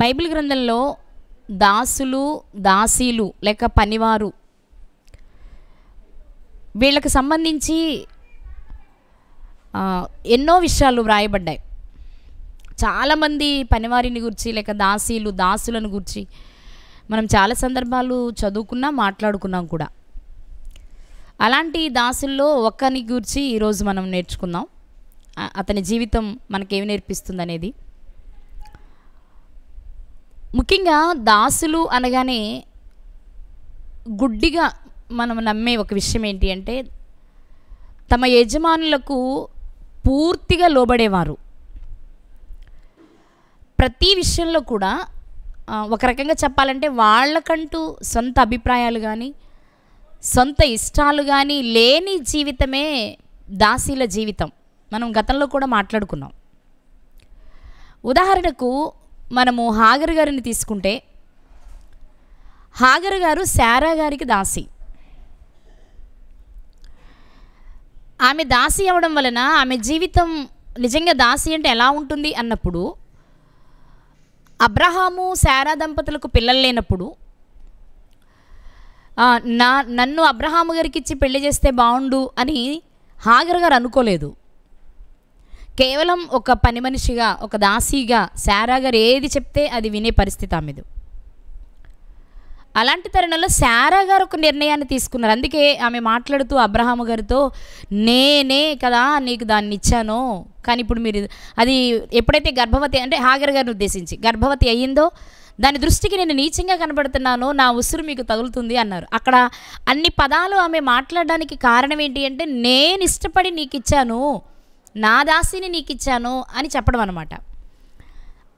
Bible గ్రంథంలో దాసులు, దాసీలు లేక పనివారు వీళ్ళకి సంబంధించి ఎన్నో విషయాలు వ్రాయబడ్డాయి. చాలామంది పనివారిని గురించి లేక దాసీలు, దాసులను గురించి మనం చాలా సందర్భాలు చదువుకున్నాం, మాట్లాడుకున్నాం కూడా. అలాంటి దాసుల్లో ఒక్కని గురించి ఈరోజు మనం నేర్చుకుందాం. అతని జీవితం మనకేమి నేర్పిస్తుంది అనేది. ముఖ్యంగా దాసులు అనగానే గుడ్డిగా మనం నమ్మే ఒక విషయం ఏంటి అంటే, తమ యజమానులకు పూర్తిగా లోబడేవారు. ప్రతి విషయంలో కూడా ఒక రకంగా చెప్పాలంటే వాళ్ళకంటూ సొంత అభిప్రాయాలు కానీ సొంత ఇష్టాలు కానీ లేని జీవితమే దాసీల జీవితం. మనం గతంలో కూడా మాట్లాడుకున్నాం. ఉదాహరణకు మనము హాగరు గారిని తీసుకుంటే, హాగరు గారు శారా గారికి దాసి. ఆమె దాసి అవ్వడం వలన ఆమె జీవితం నిజంగా దాసి అంటే ఎలా ఉంటుంది అన్నప్పుడు, అబ్రహాము శారా దంపతులకు పిల్లలు లేనప్పుడు నన్ను అబ్రహాము గారికి ఇచ్చి పెళ్లి చేస్తే బాగుండు అని హాగరు గారు అనుకోలేదు. కేవలం ఒక పని మనిషిగా, ఒక దాసీగా శారా గారు ఏది చెప్తే అది వినే పరిస్థితి ఆమెదు. అలాంటి తరుణంలో శారా గారు ఒక నిర్ణయాన్ని తీసుకున్నారు. అందుకే ఆమె మాట్లాడుతూ అబ్రహాము గారితో, నేనే కదా నీకు దాన్ని ఇచ్చానో, కానీ ఇప్పుడు మీరు అది ఎప్పుడైతే గర్భవతి అంటే హాగరు గారిని ఉద్దేశించి గర్భవతి అయ్యిందో దాని దృష్టికి నేను నీచంగా కనబడుతున్నానో, నా ఉసురు మీకు తగులుతుంది అన్నారు. అక్కడ అన్ని పదాలు ఆమె మాట్లాడడానికి కారణం ఏంటి అంటే, నేను ఇష్టపడి నీకు ఇచ్చాను, నా దాసిని నీకు ఇచ్చాను అని చెప్పడం అన్నమాట.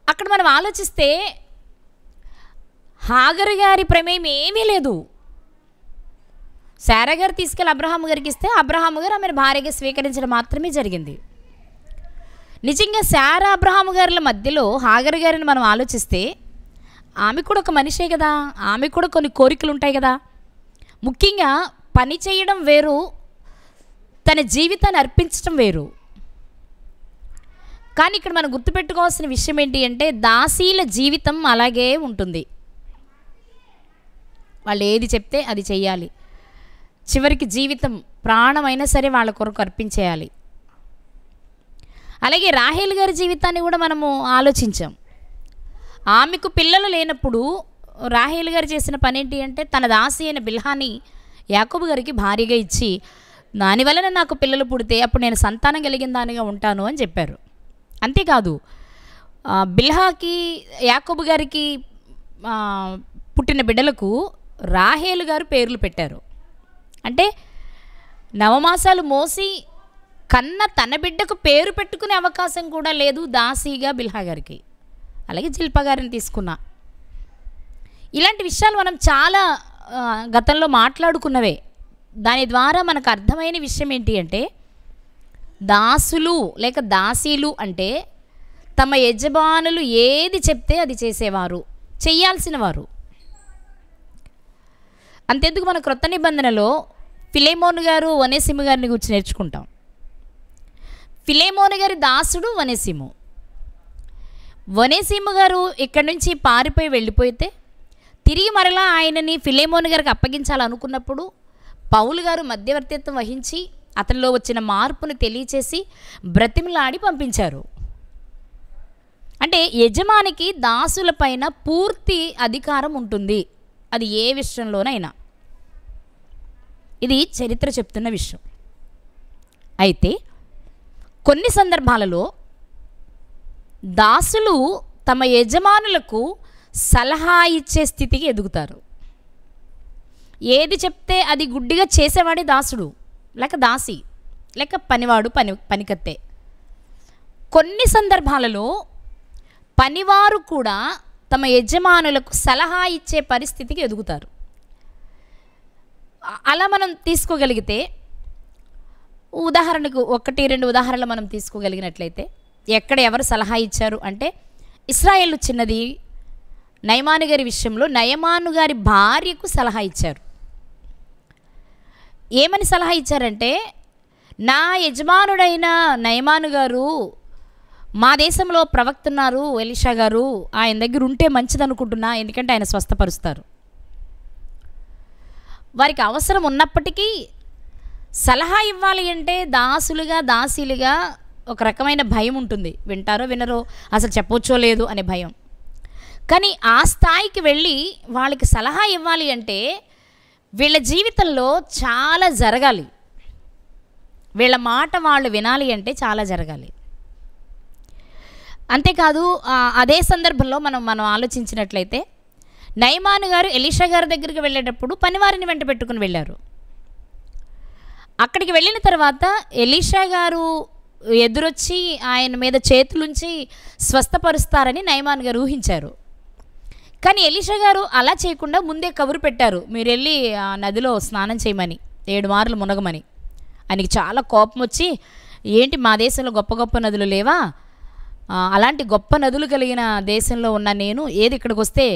అక్కడ మనం ఆలోచిస్తే హాగరు గారి ప్రమేయం ఏమీ లేదు. శారా గారు తీసుకెళ్ళి అబ్రహాము గారికి ఇస్తే అబ్రహాము గారు ఆమెను భార్యగా స్వీకరించడం మాత్రమే జరిగింది. నిజంగా శారా అబ్రహాము గారుల మధ్యలో హాగరు గారిని మనం ఆలోచిస్తే ఆమె కూడా ఒక మనిషే కదా, ఆమె కూడా కొన్ని కోరికలు ఉంటాయి కదా. ముఖ్యంగా పని చేయడం వేరు, తన జీవితాన్ని అర్పించడం వేరు. కానీ ఇక్కడ మనం గుర్తుపెట్టుకోవాల్సిన విషయం ఏంటి అంటే, దాసీల జీవితం అలాగే ఉంటుంది. వాళ్ళు ఏది చెప్తే అది చెయ్యాలి. చివరికి జీవితం ప్రాణమైనా సరే వాళ్ళ కొరకు అర్పించేయాలి. అలాగే రాహేలు గారి జీవితాన్ని కూడా మనము ఆలోచించాం. ఆమెకు పిల్లలు లేనప్పుడు రాహేలు గారు చేసిన పని ఏంటి అంటే, తన దాసి అయిన బిల్హాని యాకోబు గారికి భార్యగా ఇచ్చి, దానివలన నాకు పిల్లలు పుడితే అప్పుడు నేను సంతానం కలిగిన దానిగా ఉంటాను అని చెప్పారు. అంతేకాదు, బిల్హాకి యాకోబు గారికి పుట్టిన బిడ్డలకు రాహేలు గారు పేర్లు పెట్టారు. అంటే నవమాసాలు మోసి కన్న తన బిడ్డకు పేరు పెట్టుకునే అవకాశం కూడా లేదు దాసీగా బిల్హా గారికి. అలాగే జిల్పా గారిని తీసుకున్నా. ఇలాంటి విషయాలు మనం చాలా గతంలో మాట్లాడుకున్నవే. దాని ద్వారా మనకు అర్థమైన విషయం ఏంటి అంటే, దాసులు లేక దాసీలు అంటే తమ యజమానులు ఏది చెప్తే అది చేసేవారు, చెయ్యాల్సిన వారు. అంతెందుకు మన క్రొత్త నిబంధనలో ఫిలేమోను గారు ఒనేసిము గారిని గురించి నేర్చుకుంటాం. ఫిలేమోను గారి దాసుడు ఒనేసిము. ఒనేసిము గారు ఇక్కడి నుంచి పారిపోయి వెళ్ళిపోతే తిరిగి మరలా ఆయనని ఫిలేమోను గారికి అప్పగించాలనుకున్నప్పుడు పౌలు గారు మధ్యవర్తిత్వం వహించి అతనిలో వచ్చిన మార్పును తెలియచేసి బ్రతిమలాడి పంపించారు. అంటే యజమానికి దాసుల పైన పూర్తి అధికారం ఉంటుంది, అది ఏ విషయంలోనైనా. ఇది చరిత్ర చెప్తున్న విషయం. అయితే కొన్ని సందర్భాలలో దాసులు తమ యజమానులకు సలహా ఇచ్చే స్థితికి ఎదుగుతారు. ఏది చెప్తే అది గుడ్డిగా చేసేవాడే దాసుడు లేక దాసి లేక పనివాడు, పనికత్తే. కొన్ని సందర్భాలలో పనివారు కూడా తమ యజమానులకు సలహా ఇచ్చే పరిస్థితికి ఎదుగుతారు. అలా మనం తీసుకోగలిగితే, ఉదాహరణకు 1-2 ఉదాహరణలు మనం తీసుకోగలిగినట్లయితే, ఎక్కడ ఎవరు సలహా ఇచ్చారు అంటే, ఇశ్రాయేలు చిన్నది నయమాను గారి విషయంలో నయమాను గారి భార్యకు సలహా ఇచ్చారు. ఏమని సలహా ఇచ్చారంటే, నా యజమానుడైన నయమాను గారు మా దేశంలో ప్రవక్త ఉన్నారు ఎలీషా గారు, ఆయన దగ్గర ఉంటే మంచిది అనుకుంటున్నా, ఎందుకంటే ఆయన స్వస్థపరుస్తారు. వారికి అవసరం ఉన్నప్పటికీ సలహా ఇవ్వాలి అంటే దాసులుగా దాసీలుగా ఒక రకమైన భయం ఉంటుంది. వింటారో వినరో, అసలు చెప్పొచ్చో లేదు అనే భయం. కానీ ఆ స్థాయికి వెళ్ళి వాళ్ళకి సలహా ఇవ్వాలి అంటే వీళ్ళ జీవితంలో చాలా జరగాలి, వీళ్ళ మాట వాళ్ళు వినాలి అంటే చాలా జరగాలి. అంతేకాదు అదే సందర్భంలో మనం ఆలోచించినట్లయితే నయమాను గారు ఎలీషా గారి దగ్గరికి వెళ్ళేటప్పుడు పనివారిని వెంట పెట్టుకుని వెళ్ళారు. అక్కడికి వెళ్ళిన తర్వాత ఎలీషా గారు ఎదురొచ్చి ఆయన మీద చేతులుంచి స్వస్థపరుస్తారని నయమాను గారు ఊహించారు. కానీ ఎలీషా గారు అలా చేయకుండా ముందే కబురు పెట్టారు, మీరు వెళ్ళి ఆ నదిలో స్నానం చేయమని, 7 మార్లు మునగమని. ఆయనకి చాలా కోపం వచ్చి, ఏంటి మా దేశంలో గొప్ప గొప్ప నదులు లేవా, అలాంటి గొప్ప నదులు కలిగిన దేశంలో ఉన్న నేను ఏది ఇక్కడికి వస్తే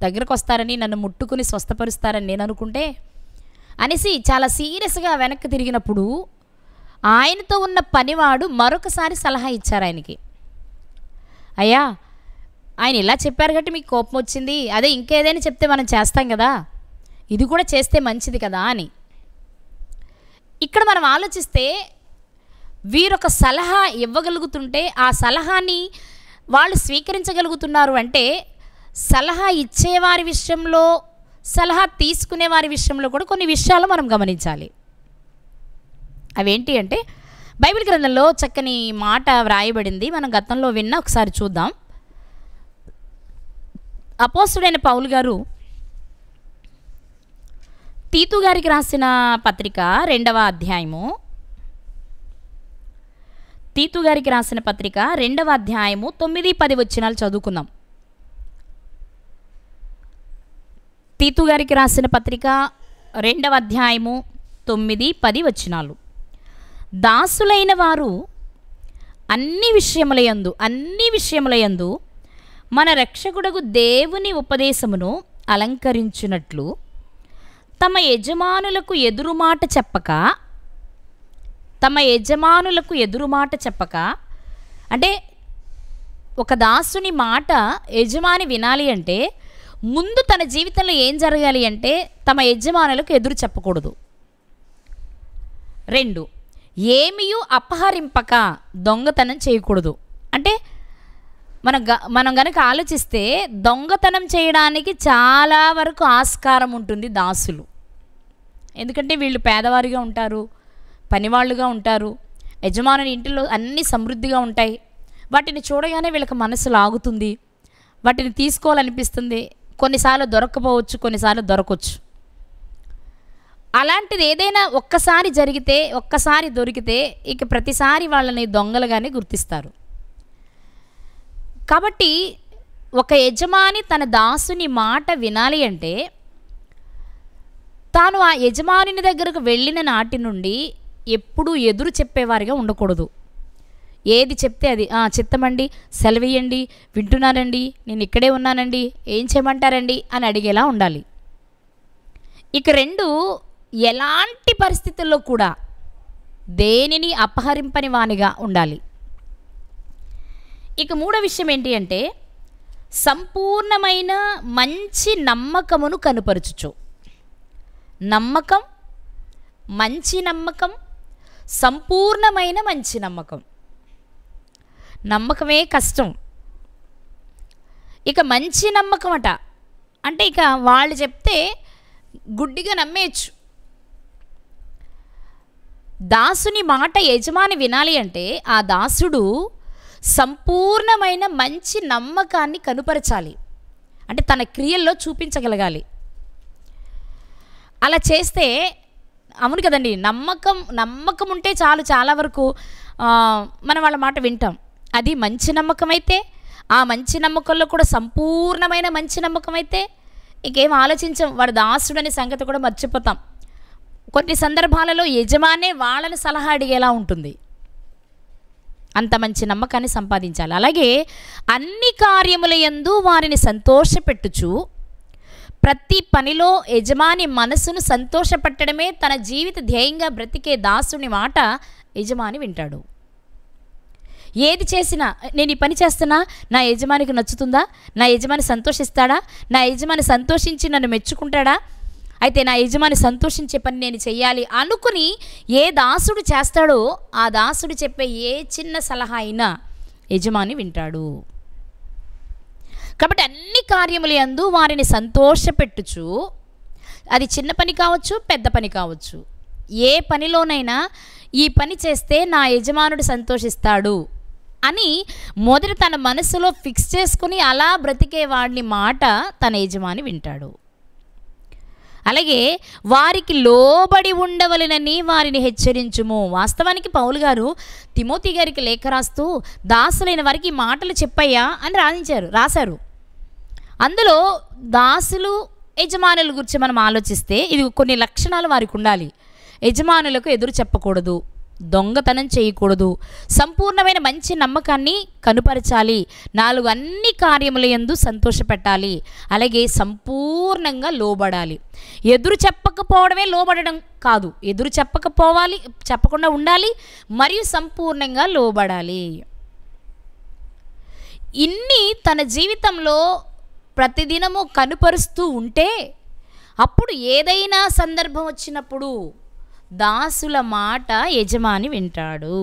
దగ్గరకు వస్తారని, నన్ను ముట్టుకుని స్వస్థపరుస్తారని నేను అనుకుంటే అనేసి చాలా సీరియస్గా వెనక్కి తిరిగినప్పుడు ఆయనతో ఉన్న పనివాడు మరొకసారి సలహా ఇచ్చారు ఆయనకి. అయ్యా, ఆయన ఇలా చెప్పారు కాబట్టి మీకు కోపం వచ్చింది, అదే ఇంకేదైనా చెప్తే మనం చేస్తాం కదా, ఇది కూడా చేస్తే మంచిది కదా అని. ఇక్కడ మనం ఆలోచిస్తే వీరొక సలహా ఇవ్వగలుగుతుంటే ఆ సలహాని వాళ్ళు స్వీకరించగలుగుతున్నారు అంటే సలహా ఇచ్చేవారి విషయంలో, సలహా తీసుకునే వారి విషయంలో కూడా కొన్ని విషయాలు మనం గమనించాలి. అవేంటి అంటే బైబిల్ గ్రంథంలో చక్కని మాట వ్రాయబడింది, మనం గతంలో విన్న ఒకసారి చూద్దాం. అపోస్తుడైన పౌలు గారు తీతు గారికి రాసిన పత్రిక 2వ అధ్యాయము, తీతు గారికి రాసిన పత్రిక 2వ అధ్యాయము 9-10 వచనాలు చదువుకుందాం. తీతు గారికి రాసిన పత్రిక 2వ అధ్యాయము 9-10 వచనాలు. దాసులైన వారు అన్ని విషయములయందు మన రక్షకుడగు దేవుని ఉపదేశమును అలంకరించినట్లు తమ యజమానులకు ఎదురుమాట చెప్పక, అంటే ఒక దాసుని మాట యజమాని వినాలి అంటే ముందు తన జీవితంలో ఏం జరగాలి అంటే తమ యజమానులకు ఎదురు చెప్పకూడదు. 2, ఏమీయూ అపహరింపక దొంగతనం చేయకూడదు. అంటే మనం గనక ఆలోచిస్తే దొంగతనం చేయడానికి చాలా వరకు ఆస్కారం ఉంటుంది దాసులు. ఎందుకంటే వీళ్ళు పేదవారిగా ఉంటారు, పనివాళ్ళుగా ఉంటారు, యజమానుని ఇంటిలో అన్నీ సమృద్ధిగా ఉంటాయి. వాటిని చూడగానే వీళ్ళకి మనసు లాగుతుంది, వాటిని తీసుకోవాలనిపిస్తుంది. కొన్నిసార్లు దొరక్కపోవచ్చు, కొన్నిసార్లు దొరకవచ్చు. అలాంటిది ఏదైనా ఒక్కసారి జరిగితే, ఒక్కసారి దొరికితే ఇక ప్రతిసారి వాళ్ళని దొంగలుగానే గుర్తిస్తారు. కాబట్టి ఒక యజమాని తన దాసుని మాట వినాలి అంటే తాను ఆ యజమాని దగ్గరకు వెళ్ళిన నాటి నుండి ఎప్పుడూ ఎదురు చెప్పేవారిగా ఉండకూడదు. ఏది చెప్తే అది చిత్తమండి, సెలవియండి, వింటున్నానండి, నేను ఇక్కడే ఉన్నానండి, ఏం చేయమంటారండి అని అడిగేలా ఉండాలి. ఇక 2, ఎలాంటి పరిస్థితుల్లో కూడా దేనిని అపహరింపని వానిగా ఉండాలి. ఇక 3వ విషయం ఏంటి అంటే సంపూర్ణమైన మంచి నమ్మకమును కనుపరచుచు. నమ్మకం, మంచి నమ్మకం, సంపూర్ణమైన మంచి నమ్మకం. నమ్మకమే కష్టం, ఇక మంచి నమ్మకం అంటే ఇక వాళ్ళు చెప్తే గుడ్డిగా నమ్మేయచ్చు. దాసుని మాట యజమాని వినాలి అంటే ఆ దాసుడు సంపూర్ణమైన మంచి నమ్మకాన్ని కనుపరచాలి, అంటే తన క్రియల్లో చూపించగలగాలి. అలా చేస్తే అవును కదండి, నమ్మకం ఉంటే చాలు, చాలా వరకు మనం వాళ్ళ మాట వింటాం. అది మంచి నమ్మకం అయితే, ఆ మంచి నమ్మకంలో కూడా సంపూర్ణమైన మంచి నమ్మకం అయితే ఇంకేం ఆలోచించాం, వాడు దాసుడనే సంగతి కూడా మర్చిపోతాం. కొన్ని సందర్భాలలో యజమానే వాళ్ళని సలహా అడిగేలా ఉంటుంది. అంత మంచి నమ్మకాన్ని సంపాదించాలి. అలాగే అన్ని కార్యములయందు వారిని సంతోషపెట్టుచు ప్రతి పనిలో యజమాని మనసును సంతోషపెట్టడమే తన జీవిత ధ్యేయంగా బ్రతికే దాసుని మాట యజమాని వింటాడు. ఏది చేసినా, నేను ఈ పని చేస్తున్నా నా యజమానికి నచ్చుతుందా, నా యజమాని సంతోషిస్తాడా, నా యజమాని సంతోషించి నన్ను మెచ్చుకుంటాడా, అయితే నా యజమాని సంతోషించే పని నేను చెయ్యాలి అనుకుని ఏ దాసుడు చేస్తాడో ఆ దాసుడు చెప్పే ఏ చిన్న సలహా అయినా యజమాని వింటాడు. కాబట్టి అన్ని కార్యముల యందు వారిని సంతోషపెట్టుచు, అది చిన్న పని కావచ్చు, పెద్ద పని కావచ్చు, ఏ పనిలోనైనా ఈ పని చేస్తే నా యజమానుడు సంతోషిస్తాడు అని మొదట తన మనసులో ఫిక్స్ చేసుకుని అలా బ్రతికే వాడిని మాట తన యజమాని వింటాడు. అలాగే వారికి లోబడి ఉండవలెనని వారిని హెచ్చరించుము. వాస్తవానికి పౌలు గారు తిమోతి గారికి లేఖ రాస్తూ దాసులైన వారికి ఈ మాటలు చెప్పయ్యా అని రాశారు. అందులో దాసులు యజమానుల గురించి మనం ఆలోచిస్తే ఇది కొన్ని లక్షణాలు వారికి ఉండాలి. యజమానులకు ఎదురు చెప్పకూడదు, దొంగతనం చేయకూడదు, సంపూర్ణమైన మంచి నమ్మకాన్ని కనుపరచాలి, 4 అన్ని కార్యముల యందు సంతోషపెట్టాలి, అలాగే సంపూర్ణంగా లోబడాలి. ఎదురు చెప్పకపోవడమే లోబడడం కాదు, ఎదురు చెప్పకుండా ఉండాలి, మరియు సంపూర్ణంగా లోబడాలి. ఇన్ని తన జీవితంలో ప్రతిదినము కనుపరుస్తూ ఉంటే అప్పుడు ఏదైనా సందర్భం వచ్చినప్పుడు దాసుల మాట యజమాని వింటాడు.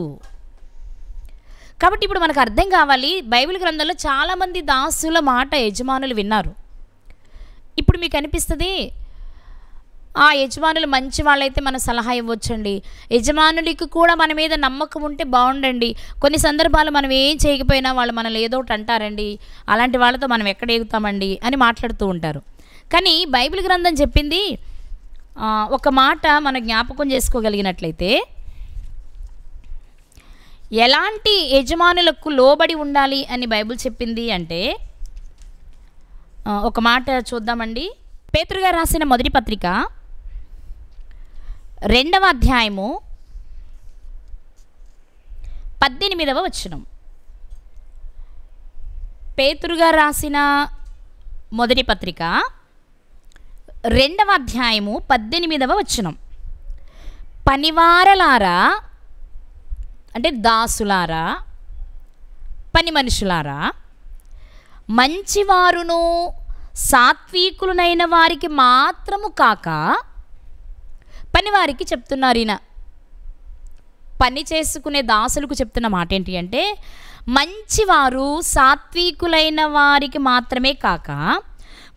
కాబట్టి ఇప్పుడు మనకు అర్థం కావాలి, బైబిల్ గ్రంథంలో చాలామంది దాసుల మాట యజమానులు విన్నారు. ఇప్పుడు మీకు అనిపిస్తుంది ఆ యజమానులు మంచి వాళ్ళైతే మనం సలహా ఇవ్వచ్చండి, యజమానుడికి కూడా మన మీద నమ్మకం ఉంటే బాగుండండి, కొన్ని సందర్భాలు మనం ఏం చేయకపోయినా వాళ్ళు మనల్ని ఏదో ఒకటి అంటారండి, అలాంటి వాళ్ళతో మనం ఎక్కడ ఎగుతామండి అని మాట్లాడుతూ ఉంటారు. కానీ బైబిల్ గ్రంథం చెప్పింది ఒక మాట మనం జ్ఞాపకం చేసుకోగలిగినట్లయితే, ఎలాంటి యజమానులకు లోబడి ఉండాలి అని బైబిల్ చెప్పింది అంటే, ఒక మాట చూద్దామండి. పేతురు గారు రాసిన మొదటి పత్రిక 2వ అధ్యాయము 18వ వచనం. పేతురు గారు రాసిన మొదటి పత్రిక 2వ అధ్యాయము 18వ వచనం. పనివారలారా, అంటే దాసులారా, పని మనుషులారా, మంచివారును సాత్వికులైన వారికి మాత్రము కాక, పనివారికి చెప్తున్నారు ఈయన, పని చేసుకునే దాసులకు చెప్తున్న మాట ఏంటి అంటే, మంచివారు సాత్వికులైన వారికి మాత్రమే కాక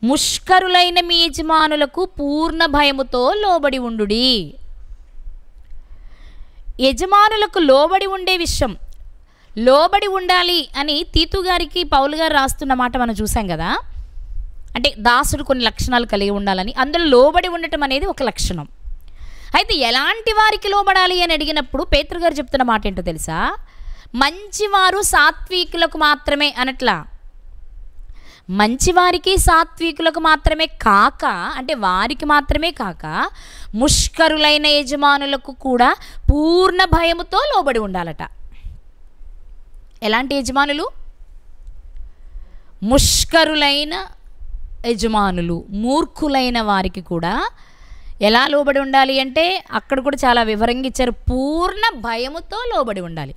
ముష్కరులైన మీ యజమానులకు పూర్ణ భయముతో లోబడి ఉండుడి. యజమానులకు లోబడి ఉండే విషయం, లోబడి ఉండాలి అని తీతు గారికి పౌలు గారు రాస్తున్న మాట మనం చూసాం కదా. అంటే దాసుడు కొన్ని లక్షణాలు కలిగి ఉండాలని, అందులో లోబడి ఉండటం అనేది ఒక లక్షణం. అయితే ఎలాంటి వారికి లోబడాలి అని అడిగినప్పుడు పేతురు గారు చెప్తున్న మాట ఏంటో తెలుసా, మంచివారు సాత్వికులకు మాత్రమే అనట్లా, మంచివారికి సాత్వికులకు మాత్రమే కాక, అంటే వారికి మాత్రమే కాక ముష్కరులైన యజమానులకు కూడా పూర్ణ భయముతో లోబడి ఉండాలట. ఎలాంటి యజమానులు? ముష్కరులైన యజమానులు, మూర్ఖులైన వారికి కూడా ఎలా లోబడి ఉండాలి అంటే అక్కడ కూడా చాలా వివరంగా ఇచ్చారు. పూర్ణ భయముతో లోబడి ఉండాలి.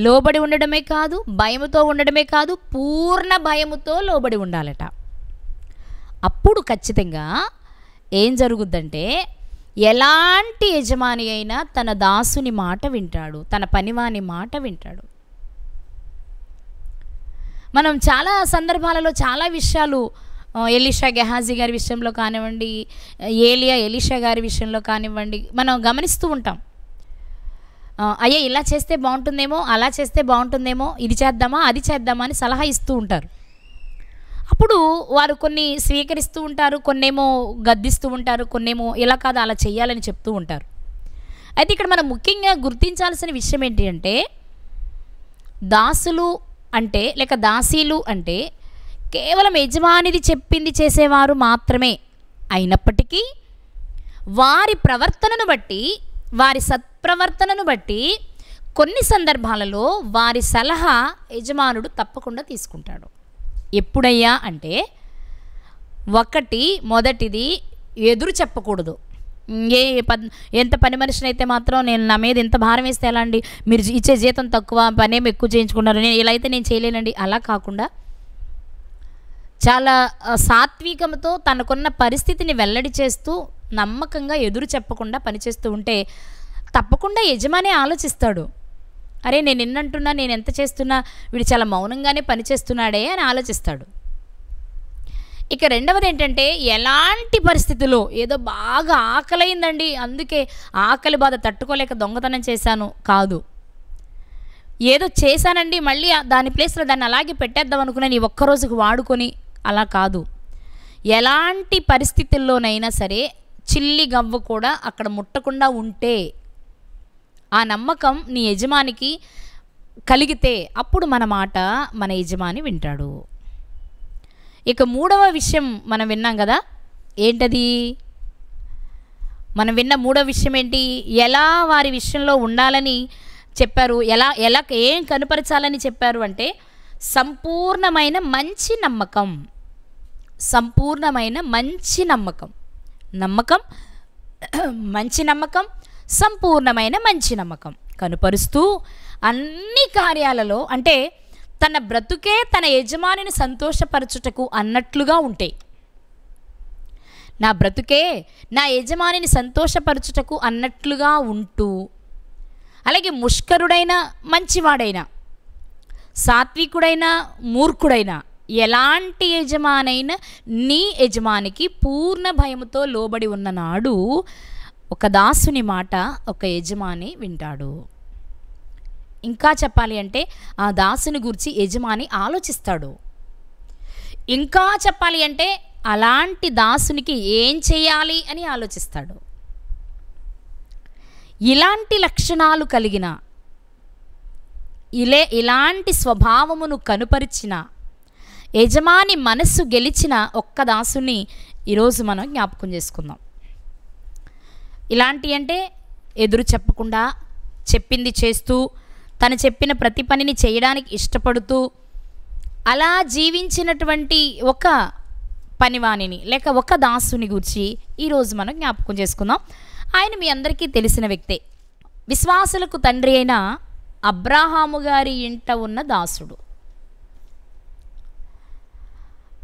లోబడి ఉండడమే కాదు, భయముతో ఉండడమే కాదు, పూర్ణ భయముతో లోబడి ఉండాలట. అప్పుడు ఖచ్చితంగా ఏం జరుగుద్దంటే, ఎలాంటి యజమాని అయినా తన దాసుని మాట వింటాడు, తన పనివాని మాట వింటాడు. మనం చాలా సందర్భాలలో చాలా విషయాలు ఎలీషా గెహాజీ గారి విషయంలో కానివ్వండి, ఎలీషా గారి విషయంలో కానివ్వండి, మనం గమనిస్తూ ఉంటాం. అయ్యా ఇలా చేస్తే బాగుంటుందేమో, అలా చేస్తే బాగుంటుందేమో, ఇది చేద్దామా అది చేద్దామా అని సలహా ఇస్తూ ఉంటారు. అప్పుడు వారు కొన్ని స్వీకరిస్తూ ఉంటారు, కొన్నేమో గద్దిస్తూ ఉంటారు, కొన్నేమో ఇలా కాదు అలా చెయ్యాలని చెప్తూ ఉంటారు. అయితే ఇక్కడ మనం ముఖ్యంగా గుర్తించాల్సిన విషయం ఏంటి అంటే, దాసులు అంటే లేక దాసీలు అంటే కేవలం యజమానిది చెప్పింది చేసేవారు మాత్రమే అయినప్పటికీ వారి ప్రవర్తనను బట్టి, వారి సత్ప్రవర్తనను బట్టి కొన్ని సందర్భాలలో వారి సలహా యజమానుడు తప్పకుండా తీసుకుంటాడు. ఎప్పుడయ్యా అంటే, మొదటిది ఎదురు చెప్పకూడదు. ఏ ఎంత పని మనిషిని అయితే మాత్రం నేను నా మీద ఎంత భారం వేస్తే ఎలా అండి, మీరు ఇచ్చే జీతం తక్కువ, పనేమి ఎక్కువ చేయించుకున్నారు, నేను ఇలా అయితే నేను చేయలేనండి, అలా కాకుండా చాలా సాత్వికంతో తనకున్న పరిస్థితిని వెల్లడి చేస్తూ నమ్మకంగా ఎదురు చెప్పకుండా పనిచేస్తూ ఉంటే తప్పకుండా యజమాని ఆలోచిస్తాడు, అరే నేను ఎన్నంటున్నా, నేను ఎంత చేస్తున్నా, వీడు చాలా మౌనంగానే పనిచేస్తున్నాడే అని ఆలోచిస్తాడు. ఇక రెండవది ఏంటంటే, ఎలాంటి పరిస్థితుల్లో ఏదో బాగా ఆకలైందండి, అందుకే ఆకలి బాధ తట్టుకోలేక దొంగతనం చేశాను కాదు, ఏదో చేశానండి మళ్ళీ దాని ప్లేస్లో దాన్ని అలాగే పెట్టేద్దాం అనుకున్నాను ఈ ఒక్కరోజుకు వాడుకొని, అలా కాదు. ఎలాంటి పరిస్థితుల్లోనైనా సరే చిల్లి గవ్వ కూడా అక్కడ ముట్టకుండా ఉంటే, ఆ నమ్మకం నీ యజమానికి కలిగితే అప్పుడు మన మాట మన యజమాని వింటాడు. ఇక మూడవ విషయం మనం విన్నాం కదా, ఏంటది? మనం విన్న మూడవ విషయం ఏంటి? ఎలా వారి విషయంలో ఉండాలని చెప్పారు, ఎలా ఏం కనుపరచాలని చెప్పారు అంటే, సంపూర్ణమైన మంచి నమ్మకం. సంపూర్ణమైన మంచి నమ్మకం, మంచి నమ్మకం, సంపూర్ణమైన మంచి నమ్మకం కనుపరుస్తూ అన్ని కార్యాలలో, అంటే తన బ్రతుకే తన యజమానిని సంతోషపరచుటకు అన్నట్లుగా ఉంటాయి. నా బ్రతుకే నా యజమానిని సంతోషపరచుటకు అన్నట్లుగా ఉంటూ, అలాగే ముష్కరుడైన మంచివాడైనా, సాత్వికుడైన మూర్ఖుడైనా, ఎలాంటి యజమానైనా నీ యజమానికి పూర్ణ భయముతో లోబడి ఉన్ననాడు ఒక దాసుని మాట ఒక యజమాని వింటాడు. ఇంకా చెప్పాలి అంటే ఆ దాసుని గురించి యజమాని ఆలోచిస్తాడు. ఇంకా చెప్పాలి అంటే అలాంటి దాసునికి ఏం చేయాలి అని ఆలోచిస్తాడు. ఇలాంటి లక్షణాలు కలిగిన, ఇలాంటి స్వభావమును కనుపరిచిన, యజమాని మనస్సు గెలిచిన ఒక్క దాసుని ఈరోజు మనం జ్ఞాపకం చేసుకుందాం. ఇలాంటి అంటే ఎదురు చెప్పకుండా చెప్పింది చేస్తూ, తను చెప్పిన ప్రతి పనిని చేయడానికి ఇష్టపడుతూ అలా జీవించినటువంటి ఒక పనివాణిని లేక ఒక దాసుని గురించి ఈరోజు మనం జ్ఞాపకం చేసుకుందాం. ఆయన మీ అందరికీ తెలిసిన వ్యక్తే. విశ్వాసులకు తండ్రి అయిన అబ్రాహాము గారి ఇంట ఉన్న దాసుడు.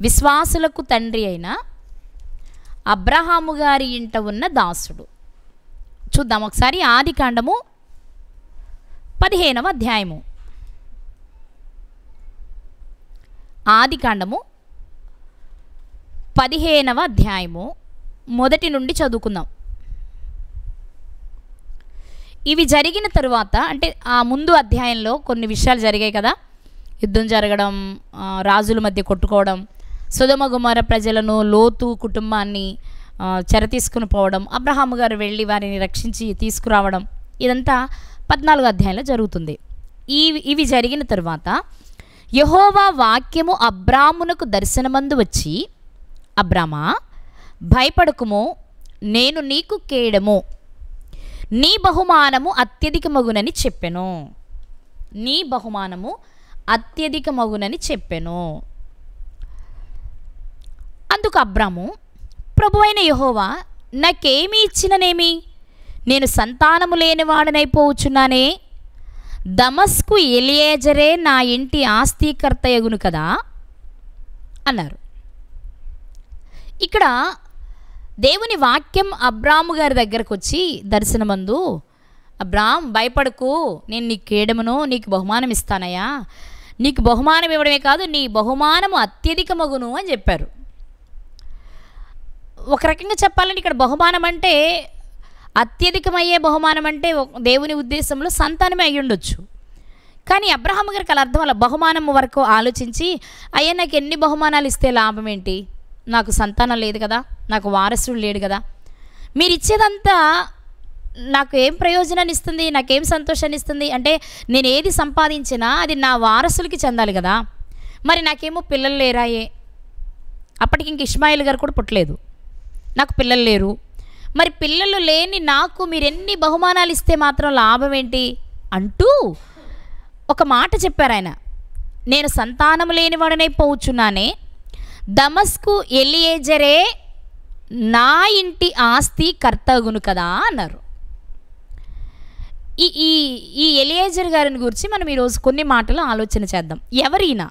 విశ్వాసులకు తండ్రి అయిన అబ్రాహాము గారి ఇంట ఉన్న దాసుడు. చూద్దాం ఒకసారి ఆదికాండము 15వ అధ్యాయము. ఆదికాండము 15వ అధ్యాయము మొదటి నుండి చదువుకుందాం. ఇవి జరిగిన తరువాత, అంటే ఆ ముందు అధ్యాయంలో కొన్ని విషయాలు జరిగాయి కదా, యుద్ధం జరగడం, రాజుల మధ్య కొట్టుకోవడం, సొదొమ గొమొర్రా ప్రజలను, లోతు కుటుంబాన్ని చెర తీసుకుని పోవడం, అబ్రహాము గారు వెళ్ళి వారిని రక్షించి తీసుకురావడం, ఇదంతా 14వ అధ్యాయంలో జరుగుతుంది. ఇవి జరిగిన తరువాత యెహోవా వాక్యము అబ్రామునకు దర్శనమందు వచ్చి, అబ్రామా భయపడకుము, నేను నీకు కేడము, నీ బహుమానము అత్యధికమగునని చెప్పెను. నీ బహుమానము అత్యధికమగునని చెప్పెను. అందుకు అబ్రాము, ప్రభువైన యెహోవా నాకేమి ఇచ్చిననేమి, నేను సంతానము లేనివాడనైపోవచ్చున్నానే, దమస్కు ఎలియేజరే నా ఇంటి ఆస్తికర్తయగును కదా అన్నారు. ఇక్కడ దేవుని వాక్యం అబ్రాము గారి దగ్గరకు వచ్చి దర్శనమందు, అబ్రామ్ భయపడకు, నేను నీకు కేడమును, నీకు బహుమానం ఇస్తానయ్యా, నీకు బహుమానం ఇవ్వడమే కాదు నీ బహుమానము అత్యధికమగును అని చెప్పారు. ఒక రకంగా చెప్పాలంటే ఇక్కడ బహుమానం అంటే, అత్యధికమయ్యే బహుమానం అంటే దేవుని ఉద్దేశంలో సంతానమే అయ్యి ఉండొచ్చు. కానీ అబ్రహాము గారికి అలా అర్థం అలా బహుమానం వరకు ఆలోచించి, అయ్యా నాకు ఎన్ని బహుమానాలు ఇస్తే లాభం ఏంటి, నాకు సంతానం లేదు కదా, నాకు వారసుడు లేడు కదా, మీరు ఇచ్చేదంతా నాకు ఏం ప్రయోజనాన్ని ఇస్తుంది, నాకేం సంతోషాన్ని ఇస్తుంది, అంటే నేను ఏది సంపాదించినా అది నా వారసులకి చెందాలి కదా, మరి నాకేమో పిల్లలు లేరాయే, అప్పటికి ఇంక ఇష్మాయిల్ గారు కూడా పుట్టలేదు, నాకు పిల్లలు లేరు, మరి పిల్లలు లేని నాకు మీరు ఎన్ని బహుమానాలు ఇస్తే మాత్రం లాభం ఏంటి అంటూ ఒక మాట చెప్పారు ఆయన. నేను సంతానం లేనివాడనైపోవచ్చున్నానే, దమస్కు ఎలియేజరే నా ఇంటి ఆస్తి కర్తగును కదా అన్నారు. ఈ ఈ ఈ ఎలియేజర్ గారిని గురించి మనం ఈరోజు కొన్ని మాటలు ఆలోచన చేద్దాం. ఎవరైనా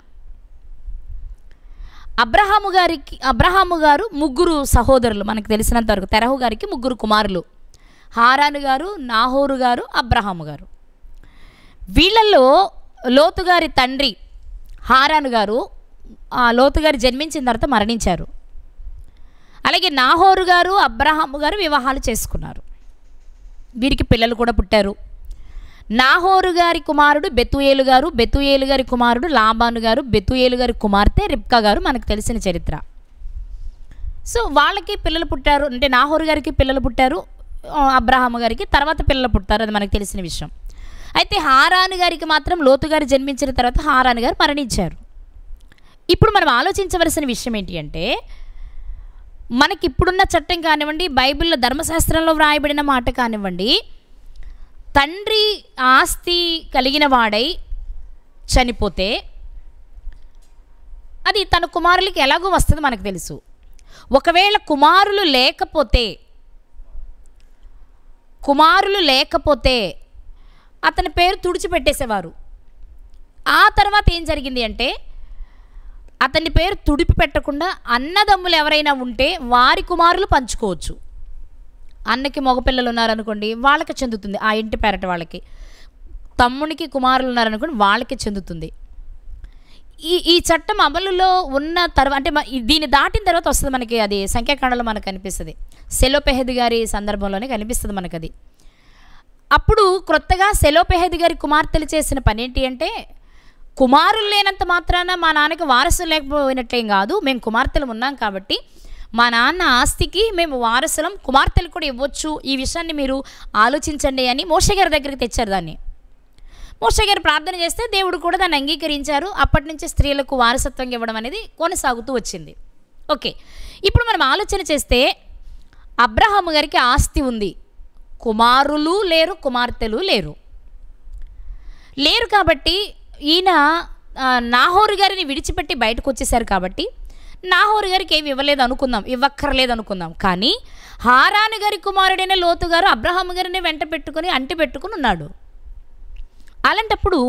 అబ్రహాము గారు ముగ్గురు సహోదరులు మనకు తెలిసినంత వరకు. తెరహు గారికి ముగ్గురు కుమారులు, హారాను గారు, నాహోరు గారు, అబ్రహాము గారు. వీళ్ళల్లో లోతు గారి తండ్రి హారాను గారు లోతు గారు జన్మించిన తర్వాత మరణించారు. అలాగే నాహోరు గారు, అబ్రహాము గారు వివాహాలు చేసుకున్నారు. వీరికి పిల్లలు కూడా పుట్టారు. నాహోరు గారి కుమారుడు బెతుయేలు గారు, బెతుయేలు గారి కుమారుడు లాబాను గారు, బెతుయేలు గారి కుమార్తె రిబ్కా గారు మనకు తెలిసిన చరిత్ర. సో వాళ్ళకి పిల్లలు పుట్టారు, అంటే నాహోరు గారికి పిల్లలు పుట్టారు, అబ్రహాము గారికి తర్వాత పిల్లలు పుట్టారు, అది మనకు తెలిసిన విషయం. అయితే హారాను గారికి మాత్రం లోతు గారు జన్మించిన తర్వాత హారాను గారు మరణించారు. ఇప్పుడు మనం ఆలోచించవలసిన విషయం ఏంటి అంటే, మనకి ఇప్పుడున్న చట్టం కానివ్వండి, బైబిల్లో ధర్మశాస్త్రంలో వ్రాయబడిన మాట కానివ్వండి, తండ్రి ఆస్తి కలిగిన వాడై చనిపోతే అది తన కుమారులకి ఎలాగో వస్తుంది మనకు తెలుసు. ఒకవేళ కుమారులు లేకపోతే అతని పేరు తుడిచిపెట్టేసేవారు. ఆ తర్వాత ఏం జరిగింది అంటే, అతని పేరు తుడిపి పెట్టకుండా అన్నదమ్ములు ఎవరైనా ఉంటే వారి కుమారులు పంచుకోవచ్చు. అన్నకి మగపిల్లలు ఉన్నారనుకోండి, వాళ్ళకి చెందుతుంది ఆ ఇంటి పేరట వాళ్ళకి. తమ్మునికి కుమారులు ఉన్నారనుకోండి, వాళ్ళకి చెందుతుంది. ఈ చట్టం అమలులో ఉన్న తర్వాత, అంటే దీన్ని దాటిన తర్వాత వస్తుంది మనకి, అది సంఖ్యాకాండలో మనకు కనిపిస్తుంది. సెలోపెహెదు గారి సందర్భంలోనే కనిపిస్తుంది మనకు అది. అప్పుడు క్రొత్తగా సెలోపెహెదు గారి కుమార్తెలు చేసిన పని ఏంటి అంటే, కుమారులు లేనంత మాత్రాన మా నాన్నకి వారసులు లేకపోయినట్లేం కాదు, మేము కుమార్తెలు ఉన్నాం కాబట్టి మా నాన్న ఆస్తికి మేము వారసులం, కుమార్తెలు కూడా ఇవ్వచ్చు, ఈ విషయాన్ని మీరు ఆలోచించండి అని మోషే గారి దగ్గరికి తెచ్చారు. దాన్ని మోషే గారు ప్రార్థన చేస్తే దేవుడు కూడా దాన్ని అంగీకరించారు. అప్పటి నుంచి స్త్రీలకు వారసత్వం ఇవ్వడం అనేది కొనసాగుతూ వచ్చింది. ఓకే, ఇప్పుడు మనం ఆలోచన చేస్తే అబ్రహాము గారికి ఆస్తి ఉంది, కుమారులు లేరు, కుమార్తెలు లేరు కాబట్టి ఈయన నాహోరు గారిని విడిచిపెట్టి బయటకు వచ్చేసారు. కాబట్టి నాహోరు గారికి ఏమి ఇవ్వక్కర్లేదు అనుకుందాం. కానీ హారాను గారి కుమారుడైన లోతు గారు అబ్రహాము గారిని వెంట పెట్టుకుని అంటి పెట్టుకుని ఉన్నాడు. అలాంటప్పుడు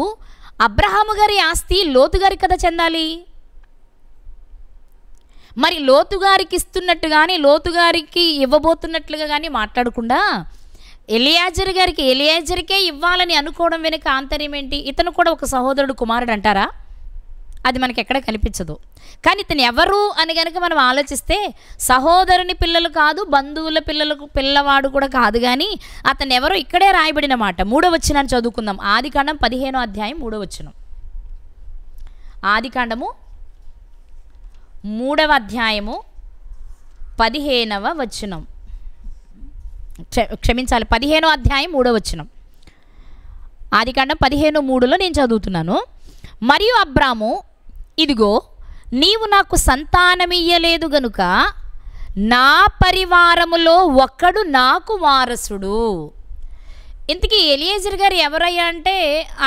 అబ్రహాము గారి ఆస్తి లోతు గారికి కదా చెందాలి. మరి లోతు గారికి ఇస్తున్నట్టు కానీ, లోతు గారికి ఇవ్వబోతున్నట్లుగా కానీ మాట్లాడకుండా ఎలియాజర్కే ఇవ్వాలని అనుకోవడం వెనుక ఆంతర్యం ఏంటి? ఇతను కూడా ఒక సహోదరుడు కుమారుడు అంటారా? అది మనకి ఎక్కడ కనిపించదు. కానీ ఇతను ఎవరు అని కనుక మనం ఆలోచిస్తే సహోదరుని పిల్లలు కాదు, బంధువుల పిల్లవాడు కూడా కాదు. కానీ అతను ఎవరో ఇక్కడే రాయబడిన మాట. 3వ వచనాన్ని చదువుకుందాం. ఆదికాండం 15వ అధ్యాయం 3వ వచనం. ఆదికాండము 3వ అధ్యాయము 15వ వచనం. క్షమించాలి, 15వ అధ్యాయం 3వ వచనం. ఆదికాండం 15:3లో నేను చదువుతున్నాను. మరియు అబ్రాము, ఇదిగో నీవు నాకు సంతానమియ్యలేదు గనుక నా పరివారములో ఒకడు నాకు వారసుడు. ఇంతకీ ఎలియేజర్ గారు ఎవరయ్యా అంటే,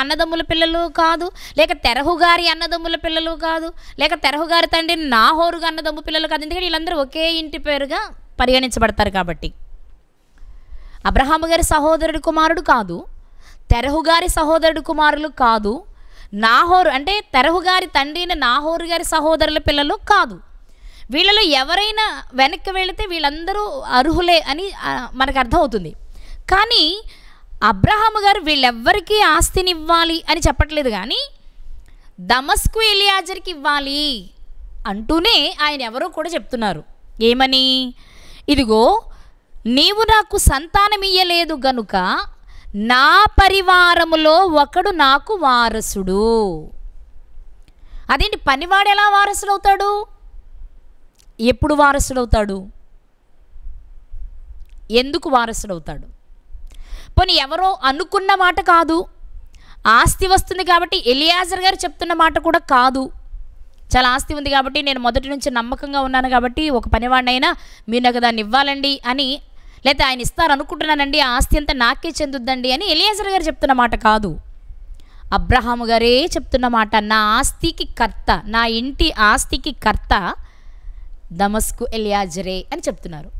అన్నదమ్ముల పిల్లలు కాదు, లేక తెరహు గారి అన్నదమ్ముల పిల్లలు కాదు, లేక తెరహు గారి తండ్రి నాహోరు అన్నదమ్ము పిల్లలు కాదు. ఎందుకంటే వీళ్ళందరూ ఒకే ఇంటి పేరుగా పరిగణించబడతారు కాబట్టి. అబ్రహాము గారి సహోదరుడి కుమారుడు కాదు, తెరహు గారి సహోదరుడి కుమారులు కాదు, నాహోరు అంటే తెరహు గారి తండ్రి అయిన నాహోరు గారి సహోదరుల పిల్లలు కాదు. వీళ్ళలో ఎవరైనా వెనక్కి వెళితే వీళ్ళందరూ అర్హులే అని మనకు అర్థమవుతుంది. కానీ అబ్రహాము గారు వీళ్ళెవ్వరికీ ఆస్తిని ఇవ్వాలి అని చెప్పట్లేదు, కానీ దమస్కు ఎలియాజర్కి ఇవ్వాలి అంటూనే ఆయన ఎవరో కూడా చెప్తున్నారు. ఏమని? ఇదిగో నీవు నాకు సంతానమియ్యలేదు గనుక నా పరివారములో ఒకడు నాకు వారసుడు. అదేంటి, పనివాడు ఎలా వారసుడవుతాడు? ఎప్పుడు వారసుడవుతాడు? ఎందుకు వారసుడవుతాడు? పోనీ ఎవరో అనుకున్న మాట కాదు, ఆస్తి వస్తుంది కాబట్టి ఎలియాజర్ గారు చెప్తున్న మాట కూడా కాదు. చాలా ఆస్తి ఉంది కాబట్టి, నేను మొదటి నుంచి నమ్మకంగా ఉన్నాను కాబట్టి ఒక పనివాడినైనా మీరు నాకు దాన్ని ఇవ్వాలండి అని, లేదా ఆయన ఇస్తారనుకుంటున్నానండి, ఆ ఆస్తి అంతా నాకే చెందుద్దండి అని ఎలియాజర్ గారు చెప్తున్న మాట కాదు. అబ్రహాము గారే చెప్తున్న మాట. నా ఆస్తికి కర్త, నా ఇంటి ఆస్తికి కర్త దమస్కు ఎలియాజరే అని చెప్తున్నారు.